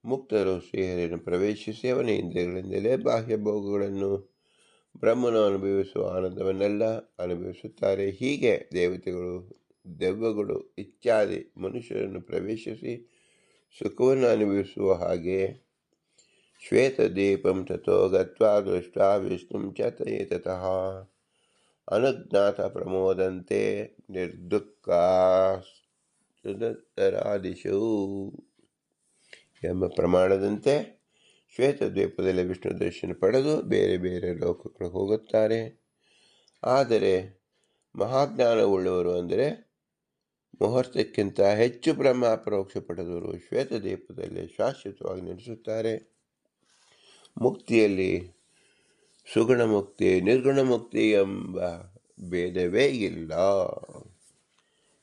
ಮುಕ್ತರು ಶ್ರೀಹರಿಯನ್ನು ಪ್ರವೇಶಿಸಿ ಅವನ ಇಂದ್ರಿಯಗಳಿಂದಲೇ ಬಾಹ್ಯ ಭೋಗಗಳನ್ನು ಬ್ರಹ್ಮನು ಅನುಭವಿಸುವ ಆನಂದವನ್ನೆಲ್ಲ ಅನುಭವಿಸುತ್ತಾರೆ. ಹೀಗೆ ದೇವತೆಗಳು, ದೆವ್ವಗಳು ಇತ್ಯಾದಿ ಮನುಷ್ಯರನ್ನು ಪ್ರವೇಶಿಸಿ ಸುಖವನ್ನು ಅನುಭವಿಸುವ ಹಾಗೆ ಶ್ವೇತದ್ವೀಪಂ ತಥೋ ಗತ್ವಾ ದೃಷ್ಟ್ವಾ ವಿಷ್ಣುಂ ಚ ಏತತಃ ಅನುಜ್ಞಾತ ಪ್ರಮೋದಂತೆ ನಿರ್ದುಃಖಾದಿಶು ಎಂಬ ಪ್ರಮಾಣದಂತೆ ಶ್ವೇತದ್ವೀಪದಲ್ಲಿ ವಿಷ್ಣು ದರ್ಶನ ಪಡೆದು ಬೇರೆ ಬೇರೆ ಲೋಕಗಳು ಹೋಗುತ್ತಾರೆ. ಆದರೆ ಮಹಾಜ್ಞಾನವುಳ್ಳವರು ಅಂದರೆ ಮುಹೂರ್ತಕ್ಕಿಂತ ಹೆಚ್ಚು ಬ್ರಹ್ಮ ಪರೋಕ್ಷ ಪಡೆದವರು ಶ್ವೇತದ್ವೀಪದಲ್ಲಿ ಶಾಶ್ವತವಾಗಿ ನಡೆಸುತ್ತಾರೆ. ಮುಕ್ತಿಯಲ್ಲಿ ಸುಗುಣ ಮುಕ್ತಿ ನಿರ್ಗುಣ ಮುಕ್ತಿ ಎಂಬ ಭೇದವೇ ಇಲ್ಲ.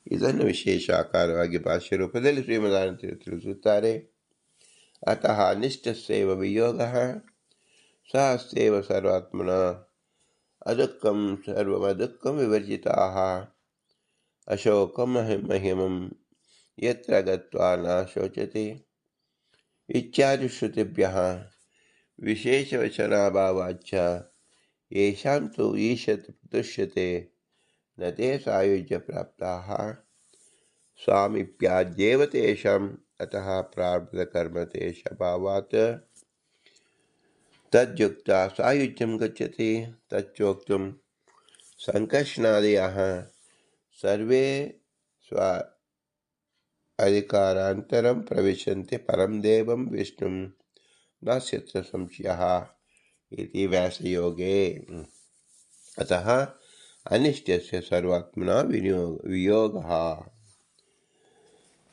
ಇದನ್ನು ವಿಶೇಷ ಆಕಾರವಾಗಿ ಭಾಷ್ಯ ರೂಪದಲ್ಲಿ ಶ್ರೀಮದಾನಂದರು ತಿಳಿಸುತ್ತಾರೆ. ಅತಃ ನಿಷ್ಠಸ್ಯೈವ ವಿಯೋಗಃ ಸಹಸ್ಯೈವ ಸರ್ವಾತ್ಮನ ಅದುಃಖಂ ಸರ್ವಮದುಃಖಂ ವಿವರ್ಜಿತಾಃ ಅಶೋಕಂ ಮಹಿಮಂ ಯತ್ರ ಗತ್ವಾ ನ ಶೋಚತೆ ಇತ್ಯಾದಿ ಶ್ರುತಿಭ್ಯಃ ವಿಶೇಷವಚನಾಭಾವಾಚ್ಚ ಯೇಷಾಂ ತು ಈಶತ್ ಪ್ರತುಷ್ಯತೆ ನ ತೇ ಸಾಯುಜ್ಯ ಪ್ರಾಪ್ತಾಃ ಸ್ವಾಮಿಪ್ಯಾದ್ಯೇವ ತೇಷಾಂ ಅತಃ ಪ್ರಾರಬ್ಧಕರ್ಮ ತೇಷಭಾವಾತ್ ತದ್ಯುಕ್ತಾ ಸಾಯುಜ್ಯಂ ಗಚ್ಚತಿ ತಚ್ಚೋಕ್ತುಂ ಸಂಕರ್ಷಣಾದಯಃ ಸರ್ವೇ ಸ್ವ ಅಧಿಕಾರಾಂತರಂ ಪ್ರವಿಶಂತಿ ಪರಂ ದೇವಂ ವಿಷ್ಣುಂ ನಾಸ್ಯತ್ರ ಸಂಶಯಃ ಇತಿ ವ್ಯಾಸಯೋಗೇ ಅತಃ ಅನಿಷ್ಟ್ಯಸ್ಯ ಸರ್ವಾತ್ಮನಾ ವಿಯೋಗಃ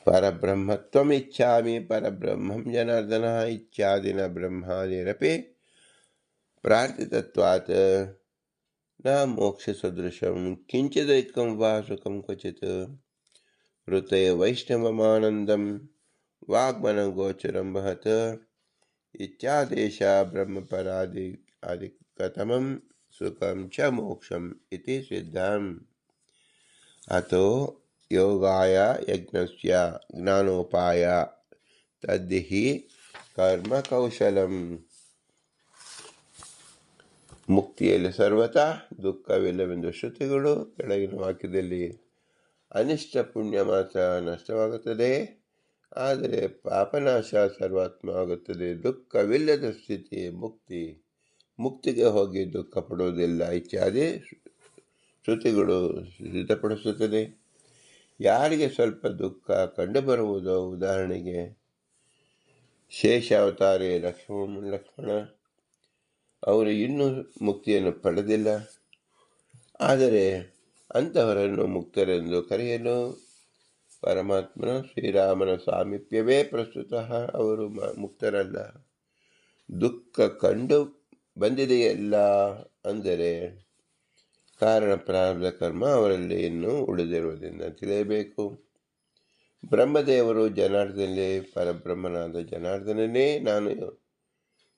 ಪರಬ್ರಹ್ಮತ್ವಂ ಇಚ್ಛಾಮಿ ಪರಬ್ರಹ್ಮಂ ಜನಾರ್ದನಃ ಇತ್ಯಾದಿನ ಬ್ರಹ್ಮಾದಿರಪಿ ಪ್ರಾರ್ಥಿತತ್ವಾತ್ ನ ಮೋಕ್ಷಸದೃಶಂ ಕಿಂಚಿದೈಕಂ ವಾ ಸುಖಂ ಕ್ವಚಿತ್ ಋತಯ ವೈಷ್ಣವಮಾನಂದಂ ವಾಗ್ಮನಗೋಚರಂ ವಹತ್ ಇತ್ಯಾದೇಶ ಬ್ರಹ್ಮಪರಾಧಿಕತಮಂ ಸುಖಂ ಚ ಮೋಕ್ಷಂ ಇತಿ ಸಿದ್ಧಂ ಅತೋ ಯೋಗಾಯ ಯಜ್ಞಸ್ಯ ಜ್ಞಾನೋಪಾಯ ತದ್ದಿಹಿ ಕರ್ಮಕೌಶಲಂ. ಮುಕ್ತಿಯಲ್ಲಿ ಸರ್ವತಾ ದುಃಖವಿಲ್ಲವೆಂದು ಶ್ರುತಿಗಳು. ಕೆಳಗಿನ ವಾಕ್ಯದಲ್ಲಿ ಅನಿಷ್ಟ ಪುಣ್ಯ ಮಾತ್ರ ನಷ್ಟವಾಗುತ್ತದೆ, ಆದರೆ ಪಾಪನಾಶ ಸರ್ವಾತ್ಮ ಆಗುತ್ತದೆ. ದುಃಖವಿಲ್ಲದ ಸ್ಥಿತಿ ಮುಕ್ತಿ, ಮುಕ್ತಿಗೆ ಹೋಗಿ ದುಃಖ ಪಡುವುದಿಲ್ಲ ಇತ್ಯಾದಿ ಶ್ರುತಿಗಳು ಸಿದ್ಧಪಡಿಸುತ್ತದೆ. ಯಾರಿಗೆ ಸ್ವಲ್ಪ ದುಃಖ ಕಂಡುಬರುವುದೋ, ಉದಾಹರಣೆಗೆ ಶೇಷಾವತಾರಿ ಲಕ್ಷ್ಮಣ, ಅವರು ಇನ್ನೂ ಮುಕ್ತಿಯನ್ನು ಪಡೆದಿಲ್ಲ. ಆದರೆ ಅಂತಹವರನ್ನು ಮುಕ್ತರೆಂದು ಕರೆಯಲು ಪರಮಾತ್ಮನ ಶ್ರೀರಾಮನ ಸಾಮೀಪ್ಯವೇ ಪ್ರಸ್ತುತ. ಅವರು ಮುಕ್ತರಲ್ಲ. ದುಃಖ ಕಂಡು ಬಂದಿದೆಯಲ್ಲ ಅಂದರೆ ಕಾರಣ ಪ್ರಾರಬ್ಧ ಕರ್ಮ ಅವರಲ್ಲಿ ಇನ್ನೂ ಉಳಿದಿರುವುದರಿಂದ ತಿಳಿಯಬೇಕು. ಬ್ರಹ್ಮದೇವರು ಜನಾರ್ದನಲ್ಲೇ ಪರಬ್ರಹ್ಮನಾದ ಜನಾರ್ದನನೇ ನಾನು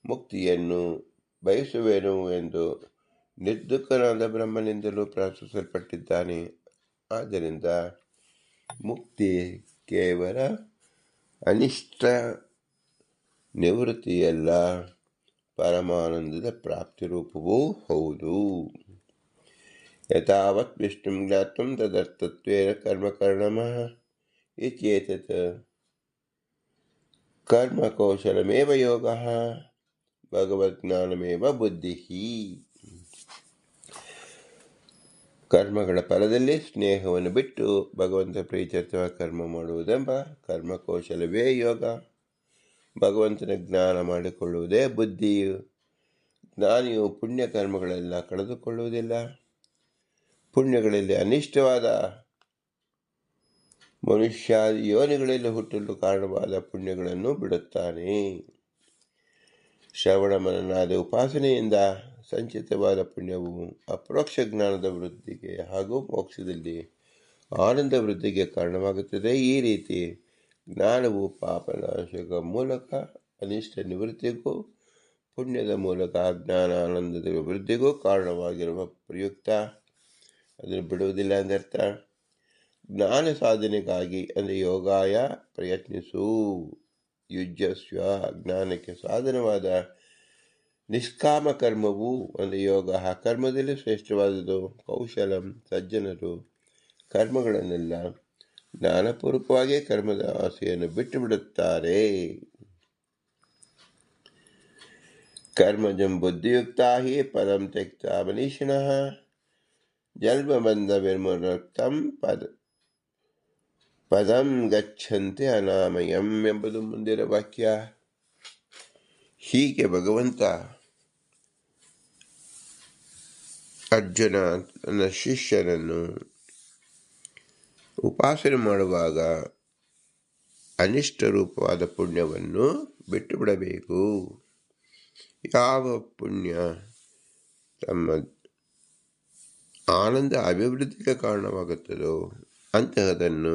ಮುಕ್ತಿಯನ್ನು ಬಯಸುವೆನು ಎಂದು ನಿರ್ದುಃಖನಾದ ಬ್ರಹ್ಮನಿಂದಲೂ ಪ್ರಾರ್ಥಿಸಲ್ಪಟ್ಟಿದ್ದಾನೆ. ಆದ್ದರಿಂದ ಮುಕ್ತಿ ಕೇವಲ ಅನಿಷ್ಟ ನಿವೃತ್ತಿಯಲ್ಲ, ಪರಮಾನಂದದ ಪ್ರಾಪ್ತಿರೂಪವೂ ಹೌದು. ಯಥಾವತ್ ವಿಷ್ಣುಂ ಜ್ಞಾತುಂ ತದರ್ಥತ್ವೇನ ಕರ್ಮಕರಣಮಃ ಇತ್ಯೇತತ್ ಕರ್ಮಕೌಶಲಮೇವ ಯೋಗಃ ಭಗವಜ್ಞಾನಮೇವ ಬುದ್ಧಿಃ. ಕರ್ಮಗಳ ಫಲದಲ್ಲಿ ಸ್ನೇಹವನ್ನು ಬಿಟ್ಟು ಭಗವಂತ ಪ್ರೀತ್ಯರ್ಥ ಕರ್ಮ ಮಾಡುವುದೆಂಬ ಕರ್ಮಕೌಶಲವೇ ಯೋಗ. ಭಗವಂತನ ಜ್ಞಾನ ಮಾಡಿಕೊಳ್ಳುವುದೇ ಬುದ್ಧಿಯು. ಜ್ಞಾನಿಯು ಪುಣ್ಯ ಕರ್ಮಗಳೆಲ್ಲ ಕಳೆದುಕೊಳ್ಳುವುದಿಲ್ಲ. ಪುಣ್ಯಗಳಲ್ಲಿ ಅನಿಷ್ಟವಾದ ಮನುಷ್ಯ ಯೋನಿಗಳಲ್ಲಿ ಹುಟ್ಟಲು ಕಾರಣವಾದ ಪುಣ್ಯಗಳನ್ನು ಬಿಡುತ್ತಾನೆ. ಶ್ರವಣ ಮನನಾದ ಉಪಾಸನೆಯಿಂದ ಸಂಚಿತವಾದ ಪುಣ್ಯವು ಅಪರೋಕ್ಷ ಜ್ಞಾನದ ವೃದ್ಧಿಗೆ ಹಾಗೂ ಮೋಕ್ಷದಲ್ಲಿ ಆನಂದ ವೃದ್ಧಿಗೆ ಕಾರಣವಾಗುತ್ತದೆ. ಈ ರೀತಿ ಜ್ಞಾನವು ಪಾಪನಾಶಕ ಮೂಲಕ ಅನಿಷ್ಟ ನಿವೃತ್ತಿಗೂ, ಪುಣ್ಯದ ಮೂಲಕ ಜ್ಞಾನ ಆನಂದದ ವೃದ್ಧಿಗೂ ಕಾರಣವಾಗಿರುವ ಪ್ರಯುಕ್ತ. ಅದನ್ನು ಬಿಡುವುದಿಲ್ಲ ಎಂದರ್ಥ. ಜ್ಞಾನ ಸಾಧನೆಗಾಗಿ ಅಂದರೆ ಯೋಗಾಯ ಪ್ರಯತ್ನಿಸು. ಯುಜ್ಯಸ್ವ ಜ್ಞಾನಕ್ಕೆ ಸಾಧನವಾದ ನಿಷ್ಕಾಮ ಕರ್ಮವು ಅಂದರೆ ಯೋಗ ಕರ್ಮದಲ್ಲಿ ಶ್ರೇಷ್ಠವಾದುದು. ಕೌಶಲಂ ಸಜ್ಜನರು ಕರ್ಮಗಳನ್ನೆಲ್ಲ ಜ್ಞಾನಪೂರ್ವಕವಾಗಿ ಕರ್ಮದ ಆಸೆಯನ್ನು ಬಿಟ್ಟು ಬಿಡುತ್ತಾರೆ. ಕರ್ಮಜಂ ಬುದ್ಧಿಯುಕ್ತಾ ಹಿ ಪದಂ ತ್ಯಕ್ತಾ ಮನೀಷಿಣಃ ಜನ್ಮಬಂಧ ವಿರ್ಮುಕ್ತಂ ಪದಂ ಗಚ್ಚಂತೆ ಅನಾಮಯಂ ಎಂಬುದು ಮುಂದಿನ ವಾಕ್ಯ. ಹೀಗೆ ಭಗವಂತ ಅರ್ಜುನ ತನ್ನ ಶಿಷ್ಯನನ್ನು ಉಪಾಸನೆ ಮಾಡುವಾಗ ಅನಿಷ್ಟ ರೂಪವಾದ ಪುಣ್ಯವನ್ನು ಬಿಟ್ಟು ಬಿಡಬೇಕು. ಯಾವ ಪುಣ್ಯ ತಮ್ಮ ಆನಂದ ಅಭಿವೃದ್ಧಿಗೆ ಕಾರಣವಾಗುತ್ತದೋ ಅಂತಹದನ್ನು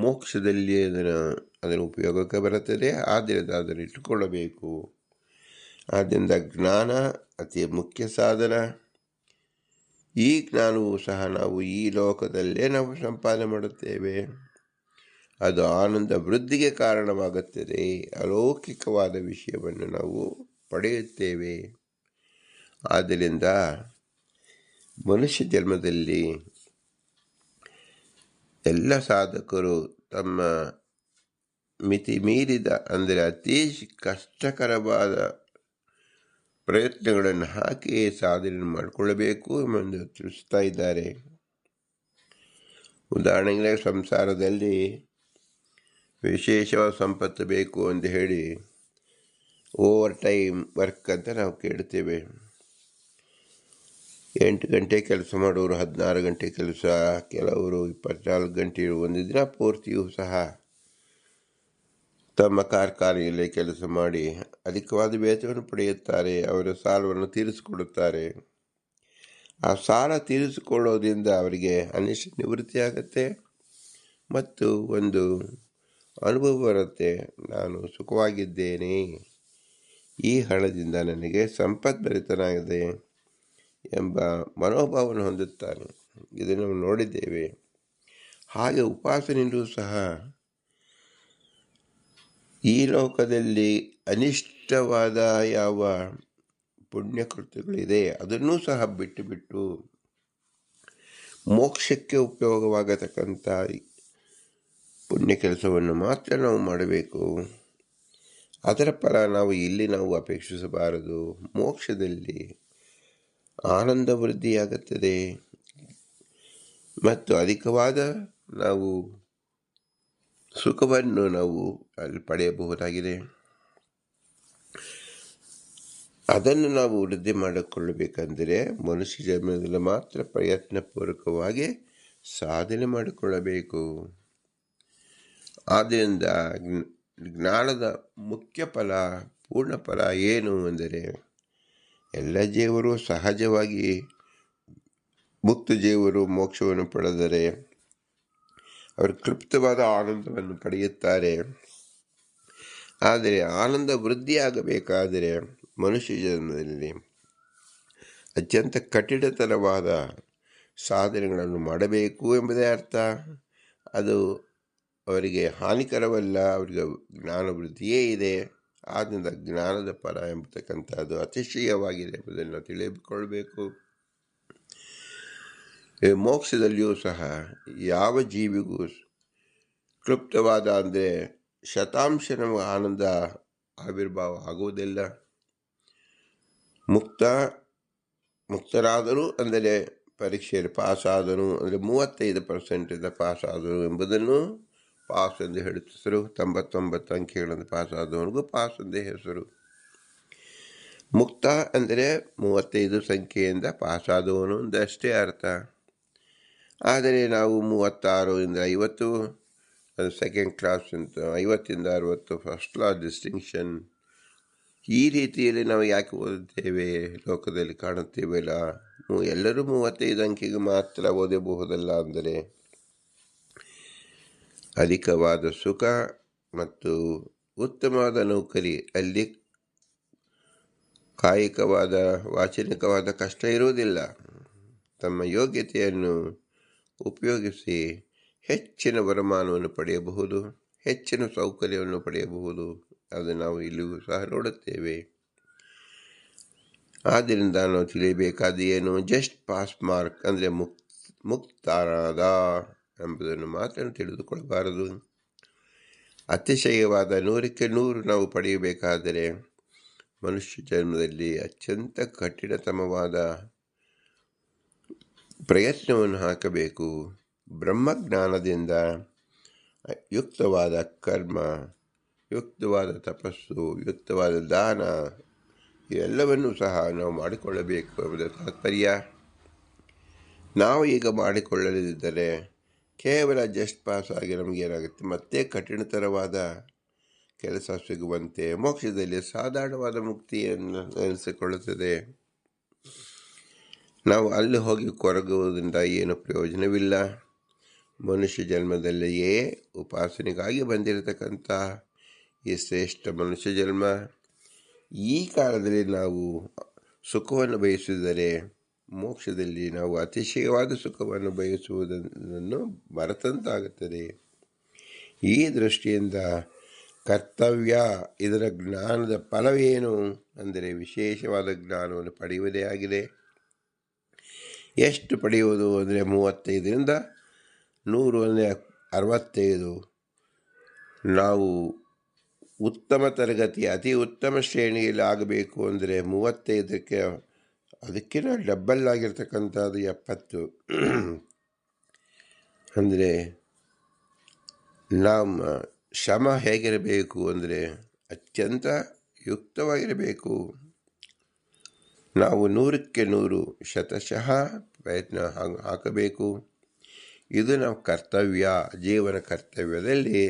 ಮೋಕ್ಷದಲ್ಲಿ ಅದನ್ನು ಉಪಯೋಗಕ್ಕೆ ಬರುತ್ತದೆ. ಆದ್ದರಿಂದ ಅದನ್ನು ಇಟ್ಟುಕೊಳ್ಳಬೇಕು. ಆದ್ದರಿಂದ ಜ್ಞಾನ ಅತಿ ಮುಖ್ಯ ಸಾಧನ. ಈ ಜ್ಞಾನವೂ ಸಹ ನಾವು ಈ ಲೋಕದಲ್ಲೇ ನಾವು ಸಂಪಾದನೆ ಮಾಡುತ್ತೇವೆ. ಅದು ಆನಂದ ವೃದ್ಧಿಗೆ ಕಾರಣವಾಗುತ್ತದೆ. ಅಲೌಕಿಕವಾದ ವಿಷಯವನ್ನು ನಾವು ಪಡೆಯುತ್ತೇವೆ. ಆದ್ದರಿಂದ ಮನುಷ್ಯ ಜನ್ಮದಲ್ಲಿ ಎಲ್ಲ ಸಾಧಕರು ತಮ್ಮ ಮಿತಿ ಮೀರಿದ ಅಂದರೆ ಅತಿ ಕಷ್ಟಕರವಾದ ಪ್ರಯತ್ನಗಳನ್ನು ಹಾಕಿ ಸಾಧನೆ ಮಾಡಿಕೊಳ್ಳಬೇಕು ಎಂದು ತಿಳಿಸ್ತಾ ಇದ್ದಾರೆ. ಉದಾಹರಣೆಗೆ ಸಂಸಾರದಲ್ಲಿ ವಿಶೇಷವಾದ ಸಂಪತ್ತು ಬೇಕು ಎಂದು ಹೇಳಿ ಓವರ್ ಟೈಮ್ ವರ್ಕ್ ಅಂತ ನಾವು ಕೇಳ್ತೇವೆ. 8 ಗಂಟೆ ಕೆಲಸ ಮಾಡೋರು 16 ಗಂಟೆ ಕೆಲಸ, ಕೆಲವರು 24 ಗಂಟೆ, ಒಂದು ದಿನ ಪೂರ್ತಿಯೂ ಸಹ ತಮ್ಮ ಕಾರ್ಖಾನೆಯಲ್ಲಿ ಕೆಲಸ ಮಾಡಿ ಅಧಿಕವಾದ ವೇತನವನ್ನು ಪಡೆಯುತ್ತಾರೆ. ಅವರ ಸಾಲವನ್ನು ತೀರಿಸಿಕೊಡುತ್ತಾರೆ. ಆ ಸಾಲ ತೀರಿಸಿಕೊಳ್ಳೋದ್ರಿಂದ ಅವರಿಗೆ ಅನಿಷ್ಟ ನಿವೃತ್ತಿ ಆಗುತ್ತೆ ಮತ್ತು ಒಂದು ಅನುಭವ ಬರುತ್ತೆ. ನಾನು ಸುಖವಾಗಿದ್ದೇನೆ, ಈ ಹಣದಿಂದ ನನಗೆ ಸಂಪದ್ಭರಿತನಾಗಿದೆ ಎಂಬ ಮನೋಭಾವವನ್ನು ಹೊಂದುತ್ತಾನೆ. ಇದನ್ನು ನಾವು ನೋಡಿದ್ದೇವೆ. ಹಾಗೆ ಉಪಾಸನೆಯಲ್ಲೂ ಸಹ ಈ ಲೋಕದಲ್ಲಿ ಅನಿಷ್ಟವಾದ ಯಾವ ಪುಣ್ಯಕೃತ್ಯಗಳಿದೆ ಅದನ್ನೂ ಸಹ ಬಿಟ್ಟು ಮೋಕ್ಷಕ್ಕೆ ಉಪಯೋಗವಾಗತಕ್ಕಂಥ ಪುಣ್ಯ ಕೆಲಸವನ್ನು ಮಾತ್ರ ನಾವು ಮಾಡಬೇಕು. ಅದರ ಫಲ ನಾವು ಇಲ್ಲಿ ನಾವು ಅಪೇಕ್ಷಿಸಬಾರದು. ಮೋಕ್ಷದಲ್ಲಿ ಆನಂದ ವೃದ್ಧಿಯಾಗುತ್ತದೆ ಮತ್ತು ಅಧಿಕವಾದ ನಾವು ಸುಖವನ್ನು ನಾವು ಅಲ್ಲಿ ಪಡೆಯಬಹುದಾಗಿದೆ. ಅದನ್ನು ನಾವು ವೃದ್ಧಿ ಮಾಡಿಕೊಳ್ಳಬೇಕೆಂದರೆ ಮನುಷ್ಯ ಜನ್ಮದಲ್ಲಿ ಮಾತ್ರ ಪ್ರಯತ್ನಪೂರ್ವಕವಾಗಿ ಸಾಧನೆ ಮಾಡಿಕೊಳ್ಳಬೇಕು. ಆದ್ದರಿಂದ ಜ್ಞಾನದ ಮುಖ್ಯ ಫಲ, ಪೂರ್ಣ ಫಲ ಏನು ಎಂದರೆ ಎಲ್ಲ ಜೀವರು ಸಹಜವಾಗಿ ಮುಕ್ತ ಜೀವರು ಮೋಕ್ಷವನ್ನು ಪಡೆದರೆ ಅವರು ಕ್ಲುಪ್ತವಾದ ಆನಂದವನ್ನು ಪಡೆಯುತ್ತಾರೆ. ಆದರೆ ಆನಂದ ವೃದ್ಧಿಯಾಗಬೇಕಾದರೆ ಮನುಷ್ಯ ಜನ್ಮದಲ್ಲಿ ಅತ್ಯಂತ ಕಠಿಣತರವಾದ ಸಾಧನೆಗಳನ್ನು ಮಾಡಬೇಕು ಎಂಬುದೇ ಅರ್ಥ. ಅದು ಅವರಿಗೆ ಹಾನಿಕರವಲ್ಲ, ಅವರಿಗೆ ಜ್ಞಾನ ವೃದ್ಧಿಯೇ ಇದೆ. ಆದ್ದರಿಂದ ಜ್ಞಾನದ ಫಲ ಎಂಬತಕ್ಕಂಥದ್ದು ಅತಿಶಯವಾಗಿದೆ ಎಂಬುದನ್ನು ತಿಳಿದುಕೊಳ್ಬೇಕು. ಮೋಕ್ಷದಲ್ಲಿಯೂ ಸಹ ಯಾವ ಜೀವಿಗೂ ಕ್ಲುಪ್ತವಾದ ಅಂದರೆ ಶತಾಂಶ ಆನಂದ ಆವಿರ್ಭಾವ ಆಗುವುದಿಲ್ಲ. ಮುಕ್ತರಾದರು ಅಂದರೆ ಪರೀಕ್ಷೆಯಲ್ಲಿ ಪಾಸಾದನು ಅಂದರೆ 35% ಪಾಸಾದನು ಎಂಬುದನ್ನು ಪಾಸ್ ಎಂದು ಹೇಳುತ್ತಿದ್ದರು. 99 ಅಂಕೆಗಳನ್ನು ಪಾಸಾದವನಿಗೂ ಪಾಸ್ ಎಂದೇ ಹೆಸರು. ಮುಕ್ತ ಅಂದರೆ 35 ಸಂಖ್ಯೆಯಿಂದ ಪಾಸಾದವನು ಎಂದಷ್ಟೇ ಅರ್ಥ. ಆದರೆ ನಾವು 36 50 ಅದು ಸೆಕೆಂಡ್ ಕ್ಲಾಸ್ ಅಂತ, 50 60 ಫಸ್ಟ್ ಕ್ಲಾಸ್ ಡಿಸ್ಟಿಂಕ್ಷನ್, ಈ ರೀತಿಯಲ್ಲಿ ನಾವು ಯಾಕೆ ಓದುತ್ತೇವೆ? ಲೋಕದಲ್ಲಿ ಕಾಣುತ್ತೇವಲ್ಲ, ಎಲ್ಲರೂ 35 ಅಂಕೆಗೆ ಮಾತ್ರ ಓದಬಹುದಲ್ಲ. ಅಂದರೆ ಅಧಿಕವಾದ ಸುಖ ಮತ್ತು ಉತ್ತಮವಾದ ನೌಕರಿ, ಅಲ್ಲಿ ಕಾಯಿಕವಾದ ವಾಚನಿಕವಾದ ಕಷ್ಟ ಇರುವುದಿಲ್ಲ. ತಮ್ಮ ಯೋಗ್ಯತೆಯನ್ನು ಉಪಯೋಗಿಸಿ ಹೆಚ್ಚಿನ ವರಮಾನವನ್ನು ಪಡೆಯಬಹುದು, ಹೆಚ್ಚಿನ ಸೌಕರ್ಯವನ್ನು ಪಡೆಯಬಹುದು. ಅದು ನಾವು ಇಲ್ಲಿಯೂ ಸಹ ನೋಡುತ್ತೇವೆ. ಆದ್ದರಿಂದ ನಾವು ತಿಳಿಯಬೇಕಾದ ಏನು? ಜಸ್ಟ್ ಪಾಸ್ ಮಾರ್ಕ್ ಅಂದರೆ ಮುಕ್ತಾರಾದ ಎಂಬುದನ್ನು ಮಾತ್ರ ತಿಳಿದುಕೊಳ್ಳಬಾರದು. ಅತಿಶಯವಾದ 100ಕ್ಕೆ 100 ನಾವು ಪಡೆಯಬೇಕಾದರೆ ಮನುಷ್ಯ ಜನ್ಮದಲ್ಲಿ ಅತ್ಯಂತ ಕಠಿಣತಮವಾದ ಪ್ರಯತ್ನವನ್ನು ಹಾಕಬೇಕು. ಬ್ರಹ್ಮಜ್ಞಾನದಿಂದ ಯುಕ್ತವಾದ ಕರ್ಮ, ಯುಕ್ತವಾದ ತಪಸ್ಸು, ಯುಕ್ತವಾದ ದಾನ ಇವೆಲ್ಲವನ್ನೂ ಸಹ ನಾವು ಮಾಡಿಕೊಳ್ಳಬೇಕು ಎಂಬುದರ ತಾತ್ಪರ್ಯ. ನಾವು ಈಗ ಮಾಡಿಕೊಳ್ಳದಿದ್ದರೆ ಕೇವಲ ಜಸ್ಟ್ ಪಾಸ್ ಆಗಿ ನಮಗೇನಾಗುತ್ತೆ, ಮತ್ತೆ ಕಠಿಣತರವಾದ ಕೆಲಸ ಸಿಗುವಂತೆ ಮೋಕ್ಷದಲ್ಲಿ ಸಾಧಾರಣವಾದ ಮುಕ್ತಿಯನ್ನು ನೆನೆಸಿಕೊಳ್ಳುತ್ತದೆ. ನಾವು ಅಲ್ಲಿ ಹೋಗಿ ಕೊರಗುವುದರಿಂದ ಏನು ಪ್ರಯೋಜನವಿಲ್ಲ. ಮನುಷ್ಯ ಜನ್ಮದಲ್ಲಿಯೇ ಉಪಾಸನೆಗಾಗಿ ಬಂದಿರತಕ್ಕಂಥ ಈ ಶ್ರೇಷ್ಠ ಮನುಷ್ಯ ಜನ್ಮ. ಈ ಕಾಲದಲ್ಲಿ ನಾವು ಸುಖವನ್ನು ಬಯಸಿದರೆ ಮೋಕ್ಷದಲ್ಲಿ ನಾವು ಅತಿಶಯವಾದ ಸುಖವನ್ನು ಬಯಸುವುದನ್ನು ಮರೆತಂತಾಗುತ್ತದೆ. ಈ ದೃಷ್ಟಿಯಿಂದ ಕರ್ತವ್ಯ ಇದರ ಜ್ಞಾನದ ಫಲವೇನು ಅಂದರೆ ವಿಶೇಷವಾದ ಜ್ಞಾನವನ್ನು ಪಡೆಯುವುದೇ ಆಗಿದೆ. ಎಷ್ಟು ಪಡೆಯುವುದು ಅಂದರೆ 35ರಿಂದ 100 ಅಂದರೆ 65. ನಾವು ಉತ್ತಮ ತರಗತಿ ಅತಿ ಉತ್ತಮ ಶ್ರೇಣಿಯಲ್ಲಿ ಆಗಬೇಕು ಅಂದರೆ 35ಕ್ಕೆ ಅದಕ್ಕಿಂತ ಡಬ್ಬಲ್ ಆಗಿರ್ತಕ್ಕಂಥದ್ದು 70. ಅಂದರೆ ನಮ್ಮ ಶ್ರಮ ಹೇಗಿರಬೇಕು ಅಂದರೆ ಅತ್ಯಂತ ಯುಕ್ತವಾಗಿರಬೇಕು. ನಾವು 100ಕ್ಕೆ 100 ಶತಶಃ ಪ್ರಯತ್ನ ಹಾಕಬೇಕು. ಇದು ನಮ್ಮ ಕರ್ತವ್ಯ, ಜೀವನ ಕರ್ತವ್ಯದಲ್ಲಿ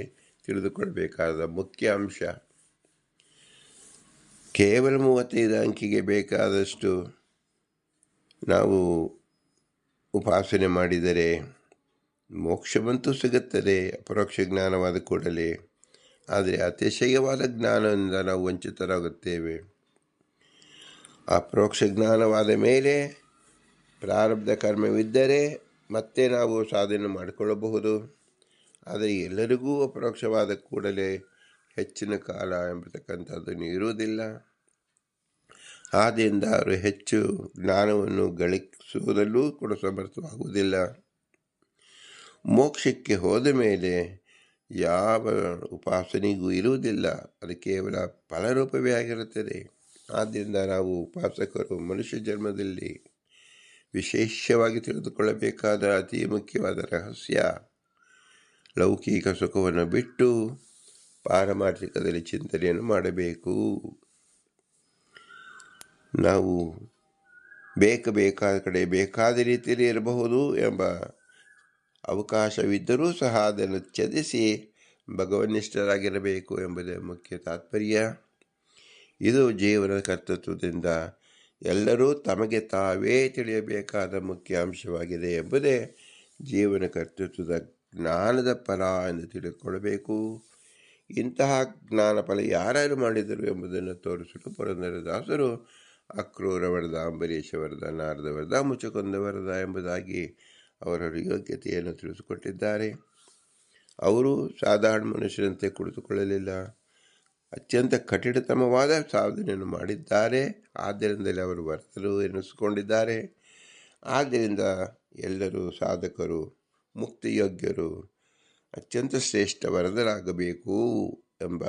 ತಿಳಿದುಕೊಳ್ಬೇಕಾದ ಮುಖ್ಯ ಅಂಶ. ಕೇವಲ 35 ಅಂಕಿಗೆ ಬೇಕಾದಷ್ಟು ನಾವು ಉಪಾಸನೆ ಮಾಡಿದರೆ ಮೋಕ್ಷವಂತೂ ಸಿಗುತ್ತದೆ ಅಪರೋಕ್ಷ ಜ್ಞಾನವಾದ ಕೂಡಲೇ. ಆದರೆ ಅತಿಶಯವಾದ ಜ್ಞಾನದಿಂದ ನಾವು ವಂಚಿತರಾಗುತ್ತೇವೆ. ಅಪರೋಕ್ಷ ಜ್ಞಾನವಾದ ಮೇಲೆ ಪ್ರಾರಬ್ಧ ಕರ್ಮವಿದ್ದರೆ ಮತ್ತೆ ನಾವು ಸಾಧನೆ ಮಾಡಿಕೊಳ್ಳಬಹುದು. ಆದರೆ ಎಲ್ಲರಿಗೂ ಅಪರೋಕ್ಷವಾದ ಕೂಡಲೇ ಹೆಚ್ಚಿನ ಕಾಲ ಎಂಬತಕ್ಕಂಥದ್ದನ್ನು ಇರುವುದಿಲ್ಲ. ಆದ್ದರಿಂದ ಅವರು ಹೆಚ್ಚು ಜ್ಞಾನವನ್ನು ಗಳಿಸುವುದಲ್ಲೂ ಕೂಡ ಸಮರ್ಥವಾಗುವುದಿಲ್ಲ. ಮೋಕ್ಷಕ್ಕೆ ಹೋದ ಮೇಲೆ ಯಾವ ಉಪಾಸನೆಗೂ ಇರುವುದಿಲ್ಲ, ಅದು ಕೇವಲ ಫಲರೂಪವೇ ಆಗಿರುತ್ತದೆ. ಆದ್ದರಿಂದ ನಾವು ಉಪಾಸಕರು ಮನುಷ್ಯ ಜನ್ಮದಲ್ಲಿ ವಿಶೇಷವಾಗಿ ತಿಳಿದುಕೊಳ್ಳಬೇಕಾದ ಅತಿ ಮುಖ್ಯವಾದ ರಹಸ್ಯ, ಲೌಕಿಕ ಸುಖವನ್ನು ಬಿಟ್ಟು ಪಾರಮಾರ್ಥಿಕದಲ್ಲಿ ಚಿಂತನೆಯನ್ನು ಮಾಡಬೇಕು. ನಾವು ಬೇಕಾದ ಕಡೆ ಬೇಕಾದ ರೀತಿಯಲ್ಲಿ ಇರಬಹುದು ಎಂಬ ಅವಕಾಶವಿದ್ದರೂ ಸಹ ಅದನ್ನು ತ್ಯಜಿಸಿ ಭಗವನ್ನಿಷ್ಠರಾಗಿರಬೇಕು ಎಂಬುದೇ ಮುಖ್ಯ ತಾತ್ಪರ್ಯ. ಇದು ಜೀವನ ಕರ್ತೃತ್ವದಿಂದ ಎಲ್ಲರೂ ತಮಗೆ ತಾವೇ ತಿಳಿಯಬೇಕಾದ ಮುಖ್ಯ ಅಂಶವಾಗಿದೆ ಎಂಬುದೇ ಜೀವನ ಕರ್ತೃತ್ವದ ಜ್ಞಾನದ ಫಲ ಎಂದು ತಿಳಿದುಕೊಳ್ಳಬೇಕು. ಇಂತಹ ಜ್ಞಾನ ಫಲ ಯಾರ್ಯಾರು ಮಾಡಿದರು ಎಂಬುದನ್ನು ತೋರಿಸಲು ಪುರಂದರದಾಸರು ಅಕ್ರೂರ ವರದ, ಅಂಬರೀಷ ವರದ, ನಾರದ ವರದ, ಮುಚುಕುಂದ ವರದ ಎಂಬುದಾಗಿ ಅವರವರ ಯೋಗ್ಯತೆಯನ್ನು ತಿಳಿಸಿಕೊಟ್ಟಿದ್ದಾರೆ. ಅವರು ಸಾಧಾರಣ ಮನುಷ್ಯರಂತೆ ಕುಳಿತುಕೊಳ್ಳಲಿಲ್ಲ, ಅತ್ಯಂತ ಕಠಿಣತಮವಾದ ಸಾಧನೆಯನ್ನು ಮಾಡಿದ್ದಾರೆ. ಆದ್ದರಿಂದಲೇ ಅವರು ವರದರು ಎನಿಸಿಕೊಂಡಿದ್ದಾರೆ. ಆದ್ದರಿಂದ ಎಲ್ಲರೂ ಸಾಧಕರು, ಮುಕ್ತಿಯೋಗ್ಯರು, ಅತ್ಯಂತ ಶ್ರೇಷ್ಠ ವರದರಾಗಬೇಕು ಎಂಬ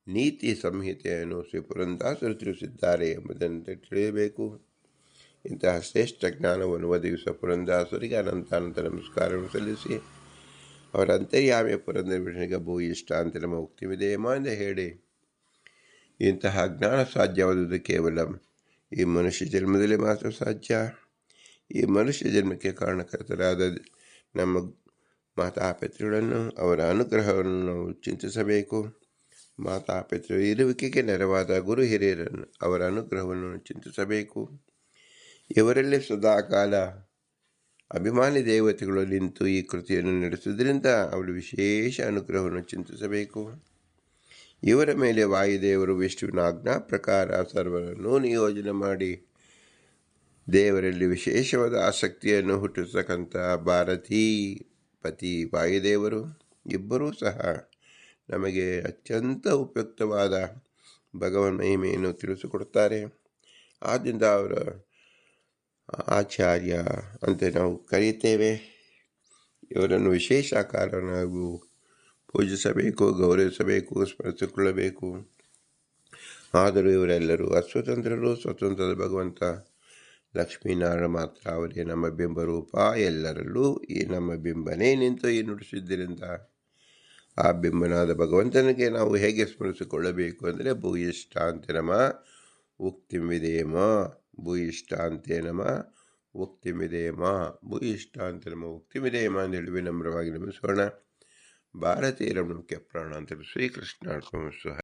ನೀತಿ ಸಂಹಿತೆಯನ್ನು ಶ್ರೀ ಪುರಂದರದಾಸರು ತಿಳಿಸಿದ್ದಾರೆ ಎಂಬುದನ್ನು ತಿಳಿಯಬೇಕು. ಇಂತಹ ಶ್ರೇಷ್ಠ ಜ್ಞಾನವನ್ನು ಒದಗಿಸುವ ಪುರಂದರದಾಸರಿಗೆ ಅನಂತ ನಮಸ್ಕಾರವನ್ನು ಸಲ್ಲಿಸಿ ಅವರ ಅಂತರ್ಯಾಮಿಯ ಪುರಂದರ ವಿಷ್ಣುವಿಗೆ ಭೂಯಿಷ್ಠ ಅಂತ ನಮ್ಮ ಮುಕ್ತಿವಿದೆಯಮ್ಮ ಎಂದು ಹೇಳಿ, ಇಂತಹ ಜ್ಞಾನ ಸಾಧ್ಯವಾದುದು ಕೇವಲ ಈ ಮನುಷ್ಯ ಜನ್ಮದಲ್ಲಿ ಮಾತ್ರ ಸಾಧ್ಯ. ಈ ಮನುಷ್ಯ ಜನ್ಮಕ್ಕೆ ಕಾರಣಕರ್ತರಾದ ನಮ್ಮ ಮಾತಾಪಿತೃಗಳನ್ನು, ಅವರ ಅನುಗ್ರಹವನ್ನು ನಾವು ಚಿಂತಿಸಬೇಕು. ಮಾತಾಪಿತೃ ಇರುವಿಕೆಗೆ ನೆರವಾದ ಗುರು ಹಿರಿಯರನ್ನು, ಅವರ ಅನುಗ್ರಹವನ್ನು ಚಿಂತಿಸಬೇಕು. ಇವರಲ್ಲಿ ಸದಾಕಾಲ ಅಭಿಮಾನಿ ದೇವತೆಗಳು ನಿಂತು ಈ ಕೃತಿಯನ್ನು ನಡೆಸುವುದರಿಂದ ಅವರ ವಿಶೇಷ ಅನುಗ್ರಹವನ್ನು ಚಿಂತಿಸಬೇಕು. ಇವರ ಮೇಲೆ ವಾಯುದೇವರು ವಿಷ್ಣುವಿನ ಆಜ್ಞಾ ಪ್ರಕಾರ ಸರ್ವರನ್ನು ನಿಯೋಜನೆ ಮಾಡಿ ದೇವರಲ್ಲಿ ವಿಶೇಷವಾದ ಆಸಕ್ತಿಯನ್ನು ಹುಟ್ಟಿಸತಕ್ಕಂಥ ಭಾರತೀ ಪತಿ ವಾಯುದೇವರು ಇಬ್ಬರೂ ಸಹ ನಮಗೆ ಅತ್ಯಂತ ಉಪಯುಕ್ತವಾದ ಭಗವನ್ ಮಹಿಮೆಯನ್ನು ತಿಳಿಸಿಕೊಡುತ್ತಾರೆ. ಆದ್ದರಿಂದ ಅವರ ಆಚಾರ್ಯ ಅಂತ ನಾವು ಕರೆಯುತ್ತೇವೆ. ಇವರನ್ನು ವಿಶೇಷ ಆಕಾರ ನಾವು ಪೂಜಿಸಬೇಕು, ಗೌರವಿಸಬೇಕು, ಸ್ಮರಿಸಿಕೊಳ್ಳಬೇಕು. ಆದರೂ ಇವರೆಲ್ಲರೂ ಅಸ್ವತಂತ್ರರು. ಸ್ವತಂತ್ರದ ಭಗವಂತ ಲಕ್ಷ್ಮೀನಾರಾಯಣ ಮಾತ್ರ ಅವರೇ ನಮ್ಮ ಬಿಂಬರೂಪ. ಎಲ್ಲರಲ್ಲೂ ಈ ನಮ್ಮ ಬಿಂಬನೇ ನಿಂತು ಈ ನುಡಿಸಿದ್ದರಿಂದ ಆ ಬಿಂಬನಾದ ಭಗವಂತನಿಗೆ ನಾವು ಹೇಗೆ ಸ್ಮರಿಸಿಕೊಳ್ಳಬೇಕು ಅಂದರೆ ಭೂಯಿಷ್ಠಾಂತೆ ನಮ ಉಕ್ತಿಮಿದೇಮ, ಭೂಯಿಷ್ಠಾಂತೆ ನಮ ಉಕ್ತಿಮಿದೇಮ, ಭೂಯಿಷ್ಠಾಂತೆ ನಮ ಉಕ್ತಿಮಿದೇಮ ಎಂದು ವಿನಮ್ರವಾಗಿ ನಮಿಸೋಣ. ಭಾರತೀಯರ ಮುಖ್ಯ ಪ್ರಾಣ ಅಂತ ಶ್ರೀಕೃಷ್ಣಾರ್ಪಣಮಸ್ತು.